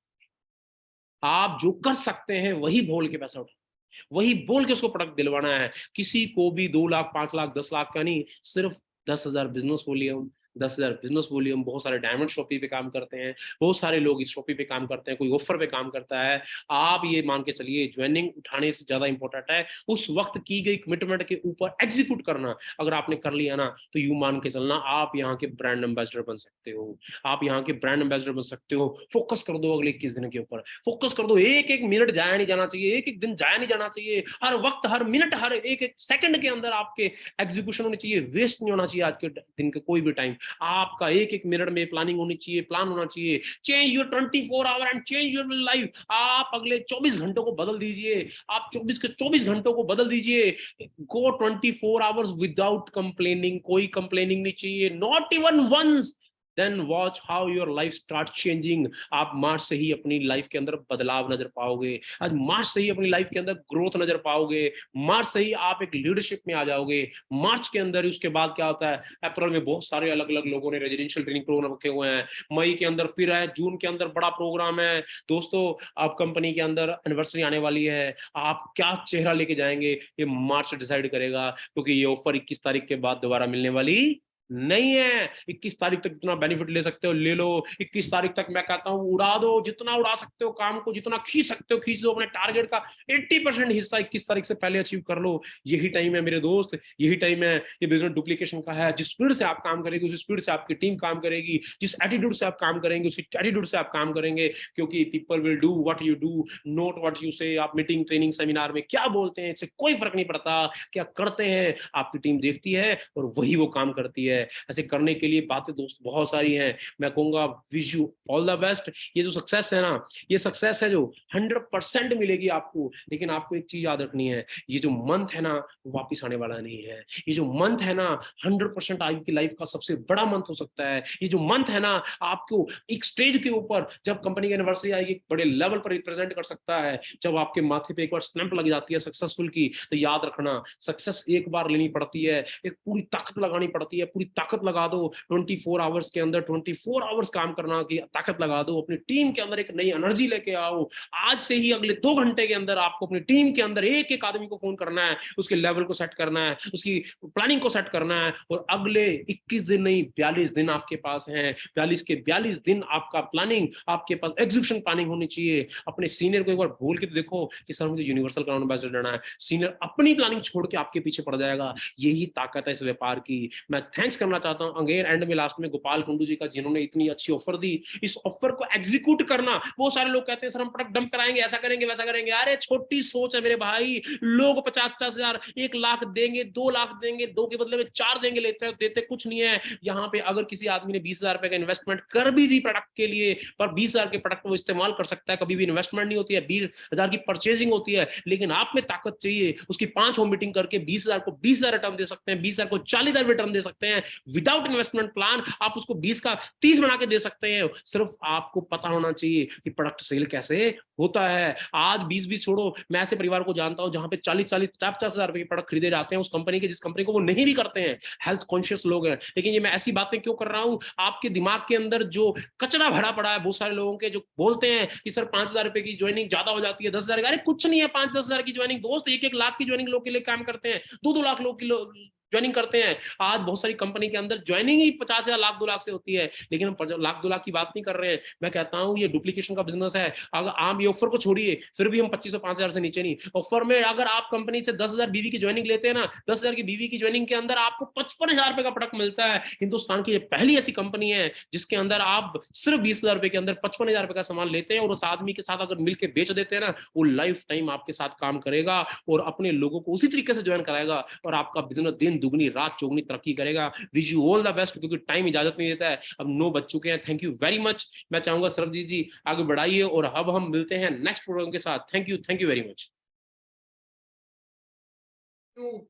Speaker 3: आप जो कर सकते हैं वही बोल के पैसा उठाना, वही बोल के उसको प्रोडक्ट दिलवाना है। किसी को भी 2 लाख, 5 लाख, 10 लाख का नहीं, सिर्फ 10,000 बिजनेस वॉल्यूम, 10,000 बिजनेस वॉल्यूम। बहुत सारे डायमंड शॉपी पे काम करते हैं, बहुत सारे लोग इस शॉपी पे काम करते हैं, कोई ऑफर पे काम करता है। आप ये मान के चलिए, ज्वाइनिंग उठाने से ज्यादा इंपॉर्टेंट है उस वक्त की गई कमिटमेंट के ऊपर एग्जीक्यूट करना। अगर आपने कर लिया ना, तो यू मान के चलना आप यहाँ के ब्रांड एम्बेसडर बन सकते हो, आप यहाँ के ब्रांड एम्बेसडर बन सकते हो। फोकस कर दो अगले 21 दिन के ऊपर, फोकस कर दो। एक मिनट जाया नहीं जाना चाहिए, एक दिन जाया नहीं जाना चाहिए। हर वक्त, हर मिनट, हर एक सेकंड के अंदर आपके एग्जीक्यूशन होनी चाहिए, वेस्ट नहीं होना चाहिए। आज के दिन के कोई भी टाइम आपका एक मिनट में प्लानिंग होनी चाहिए, प्लान होना चाहिए। Change your 24 our and change your life. आप अगले 24 घंटों को बदल दीजिए, आप 24 के 24 घंटों को बदल दीजिए। गो 24 आवर्स विदाउट कंप्लेनिंग, कोई कंप्लेनिंग नहीं चाहिए, not even once. then watch how your life start changing. आप मार्च से ही अपनी लाइफ के अंदर बदलाव नजर पाओगे, आज मार्च से ही अपनी लाइफ के अंदर ग्रोथ नजर पाओगे, मार्च से ही आप एक लीडरशिप में आ जाओगे। मार्च के अंदर उसके बाद क्या होता है, अप्रैल में बहुत सारे अलग अलग लोगों ने रेजिडेंशियल ट्रेनिंग प्रोग्राम रखे हुए हैं, मई के अंदर फिर है, जून के अंदर बड़ा प्रोग्राम है। दोस्तों आप कंपनी के अंदर एनिवर्सरी आने वाली है, आप क्या चेहरा लेके जाएंगे ये मार्च डिसाइड करेगा, क्योंकि ये ऑफर 21 तारीख के बाद दोबारा मिलने वाली नहीं है। 21 तारीख तक जितना बेनिफिट ले सकते हो ले लो, 21 तारीख तक मैं कहता हूं उड़ा दो, जितना उड़ा सकते हो काम को, जितना खींच सकते हो खींच दो, अपने टारगेट का 80% हिस्सा 21 तारीख से पहले अचीव कर लो। यही टाइम है मेरे दोस्त, यही टाइम है, ये बिजनेस डुप्लीकेशन का है। जिस स्पीड से आप काम करेंगे उस स्पीड से आपकी टीम काम करेगी, जिस एटीट्यूड से आप काम करेंगे उसी एटीट्यूड से आप काम करेंगे, क्योंकि people will do what you do, not what you से। आप मीटिंग ट्रेनिंग सेमिनार में क्या बोलते हैं इससे कोई फर्क नहीं पड़ता, क्या करते हैं आपकी टीम देखती है और वही वो काम करती है। ऐसे करने के लिए बातें दोस्त बहुत सारी हैं, मैं कहूंगा wish you all the best. ये जो सक्सेस है ना, ये सक्सेस है जो 100% मिलेगी आपको, लेकिन आपको एक चीज याद रखनी है, ये जो मंथ है ना वापस आने वाला नहीं है। ये जो मंथ है ना 100% आपकी लाइफ का सबसे बड़ा मंथ हो सकता है। ये जो मंथ है ना आपको एक स्टेज के ऊपर जब कंपनी की एनिवर्सरी आएगी बड़े लेवल पर रिप्रेजेंट कर सकता है। जब आपके माथे पे एक बार स्टैंप लग जाती है सक्सेसफुल की, तो याद रखना सक्सेस एक बार लेनी पड़ती है, एक पूरी ताकत लगानी पड़ती है, पूरी ताकत लगा दो 24 आवर्स के अंदर, 24 आवर्स काम करना की ताकत लगा दो, अपनी टीम के अंदर एक नई एनर्जी लेके आओ। आज से ही अगले 2 घंटे के अंदर आपको अपनी टीम के अंदर एक एक आदमी को फोन करना है, उसके लेवल को सेट करना है, उसकी प्लानिंग को सेट करना है, और अगले 21 दिन नहीं 42 दिन आपके पास हैं। 42 के 42 दिन आपका प्लानिंग, आपके पास एग्जीक्यूशन प्लानिंग होनी चाहिए। अपने सीनियर को एक बार बोल के तो देखो कि सर मुझे यूनिवर्सल क्राउन एम्बेसडर रहना है, सीनियर अपनी प्लानिंग छोड़ के आपके पीछे पड़ जाएगा। यही ताकत है इस व्यापार की। मैं थैंक्स करना चाहता हूं अगेन एंड में लास्ट में गोपाल कुंडू जी का, जिन्होंने इतनी अच्छी ऑफर दी। इस ऑफर को एग्जीक्यूट करना, वो सारे लोग कहते हैं सर हम प्रोडक्ट डंप कराएंगे, ऐसा करेंगे वैसा करेंगे। अरे छोटी सोच है मेरे भाई, लोग 50-50 हजार 1 लाख देंगे, 2 लाख देंगे, 2 के बदले में 4 देंगे, देते कुछ नहीं है। यहाँ पे अगर किसी आदमी ने 20,000 रुपए का इन्वेस्टमेंट कर भी दी प्रोडक्ट के लिए, पर 20,000 के प्रोडक्ट वो इस्तेमाल कर सकता है, कभी भी इन्वेस्टमेंट नहीं होती है, 20,000 की परचेजिंग होती है। लेकिन आप में ताकत चाहिए, उसकी 5 होम मीटिंग करके 20,000 को 20,000 रिटर्न दे सकते हैं, 20,000 को 40,000 रिटर्न दे सकते हैं विदाउट इन्वेस्टमेंट प्लान। आप उसको 20 का 30 बना के दे सकते हैं। सिर्फ आपको पता होना चाहिए कि प्रोडक्ट सेल कैसे होता है। आज 20-20 छोड़ो, मैं ऐसे परिवार को जानता हूं जहां पे 40-40 50 हजार रुपए के प्रोडक्ट खरीदे जाते हैं उस कंपनी के जिस कंपनी को वो नहीं भी करते हैं। हेल्थ कॉन्शियस लोग हैं। लेकिन ये मैं ऐसी बातें क्यों कर रहा हूं, आपके दिमाग के अंदर जो कचरा भरा पड़ा है बहुत सारे लोगों के, जो बोलते हैं कि सर 5,000 रुपए की ज्वाइनिंग ज्यादा हो जाती है, 10,000। अरे कुछ नहीं है 5-10 हजार की ज्वाइनिंग दोस्त, 1-1 लाख की ज्वाइनिंग लोग के लिए काम करते हैं, 2-2 लाख लोग की ज्वाइनिंग करते हैं। आज बहुत सारी कंपनी के अंदर ज्वाइनिंग ही 50,000 लाख 2 लाख से होती है, लेकिन हम लाख 2 लाख की बात नहीं कर रहे हैं। मैं कहता हूं ये डुप्लीकेशन का बिजनेस है। अगर आप ये ऑफर को छोड़िए, फिर भी हम 25,000-5,000 से नीचे नहीं। ऑफर में अगर आप कंपनी से 10,000 बीवी की ज्वाइनिंग लेते हैं ना, 10,000 की बीवी की ज्वाइनिंग के अंदर आपको 55,000 रुपए का प्रोडक्ट मिलता है। हिंदुस्तान की पहली ऐसी कंपनी है जिसके अंदर आप सिर्फ 20,000 रुपए के अंदर 55,000 रुपए का सामान लेते हैं, और उस आदमी के साथ अगर मिलकर बेच देते हैं ना, वो लाइफ टाइम आपके साथ काम करेगा और अपने लोगों को उसी तरीके से ज्वाइन कराएगा, और आपका बिजनेस दिन दुगनी रात चौगुनी तरक्की करेगा। Wish you all the best, क्योंकि टाइम इजाजत नहीं देता है, अब 9 बज चुके हैं। Thank you very much. मैं चाहूंगा सरबजीत जी आगे बढ़ाइए, और अब हम मिलते हैं नेक्स्ट प्रोग्राम के साथ। Thank you very much.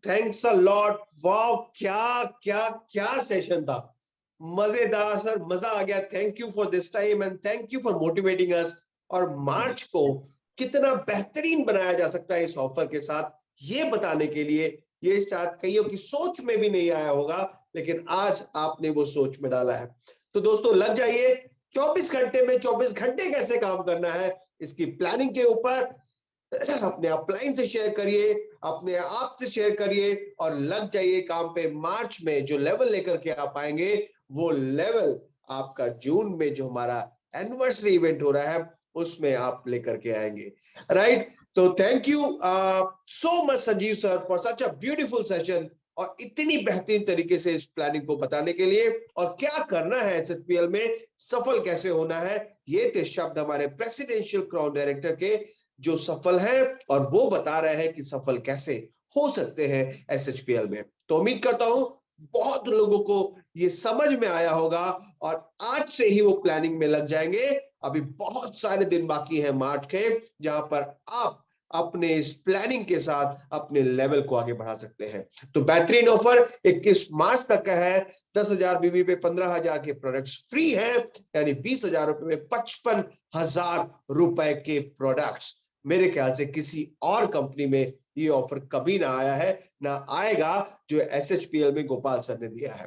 Speaker 1: Thanks a lot. Wow, क्या क्या क्या सेशन था, मजेदार सर, मजा आ गया। Thank you for this time and thank you for motivating अस। और मार्च को कितना बेहतरीन बनाया जा सकता है इस ऑफर के साथ, ये बताने के लिए, ये शायद कईयों की सोच में भी नहीं आया होगा, लेकिन आज आपने वो सोच में डाला है। तो दोस्तों लग जाइए 24 घंटे में 24 घंटे कैसे काम करना है इसकी प्लानिंग के ऊपर। अपने अपलाइन से शेयर करिए, अपने आप से शेयर करिए, और लग जाइए काम पे। मार्च में जो लेवल लेकर के आप आएंगे, वो लेवल आपका जून में जो हमारा एनिवर्सरी इवेंट हो रहा है उसमें आप लेकर के आएंगे, राइट। तो thank you so much Sanjeev sir for such a beautiful session, और इतनी बेहतरीन तरीके से इस प्लानिंग को बताने के लिए, और क्या करना है एसएचपीएल में, सफल कैसे होना है। ये थे शब्द हमारे प्रेसिडेंशियल क्राउन डायरेक्टर के, जो सफल है और वो बता रहे हैं कि सफल कैसे हो सकते हैं एसएचपीएल में। तो उम्मीद करता हूं बहुत लोगों को ये समझ में आया होगा, और आज से ही वो प्लानिंग में लग जाएंगे। अभी बहुत सारे दिन बाकी हैं मार्च के, जहां पर आप अपने इस प्लानिंग के साथ अपने लेवल को आगे बढ़ा सकते हैं। तो बेहतरीन ऑफर 21 मार्च तक का है। 10,000 बीवी पे 15,000 के प्रोडक्ट्स फ्री हैं, यानी 20,000 रुपए में 55,000 रुपए के प्रोडक्ट्स। मेरे ख्याल से किसी और कंपनी में ये ऑफर कभी ना आया है, ना आएगा, जो SHPL में गोपाल सर ने दिया है।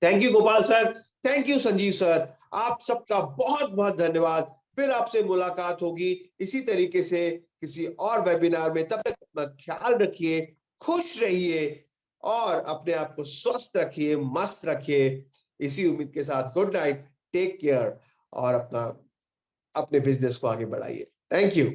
Speaker 1: Thank you Gopal sir, thank you Sanjeev sir, आप सबका बहुत बहुत धन्यवाद। फिर आपसे मुलाकात होगी इसी तरीके से किसी और वेबिनार में। तब तक अपना ख्याल रखिए, खुश रहिए और अपने आप को स्वस्थ रखिए, मस्त रखिए। इसी उम्मीद के साथ गुड नाइट, टेक केयर और अपने बिजनेस को आगे बढ़ाइए। Thank you.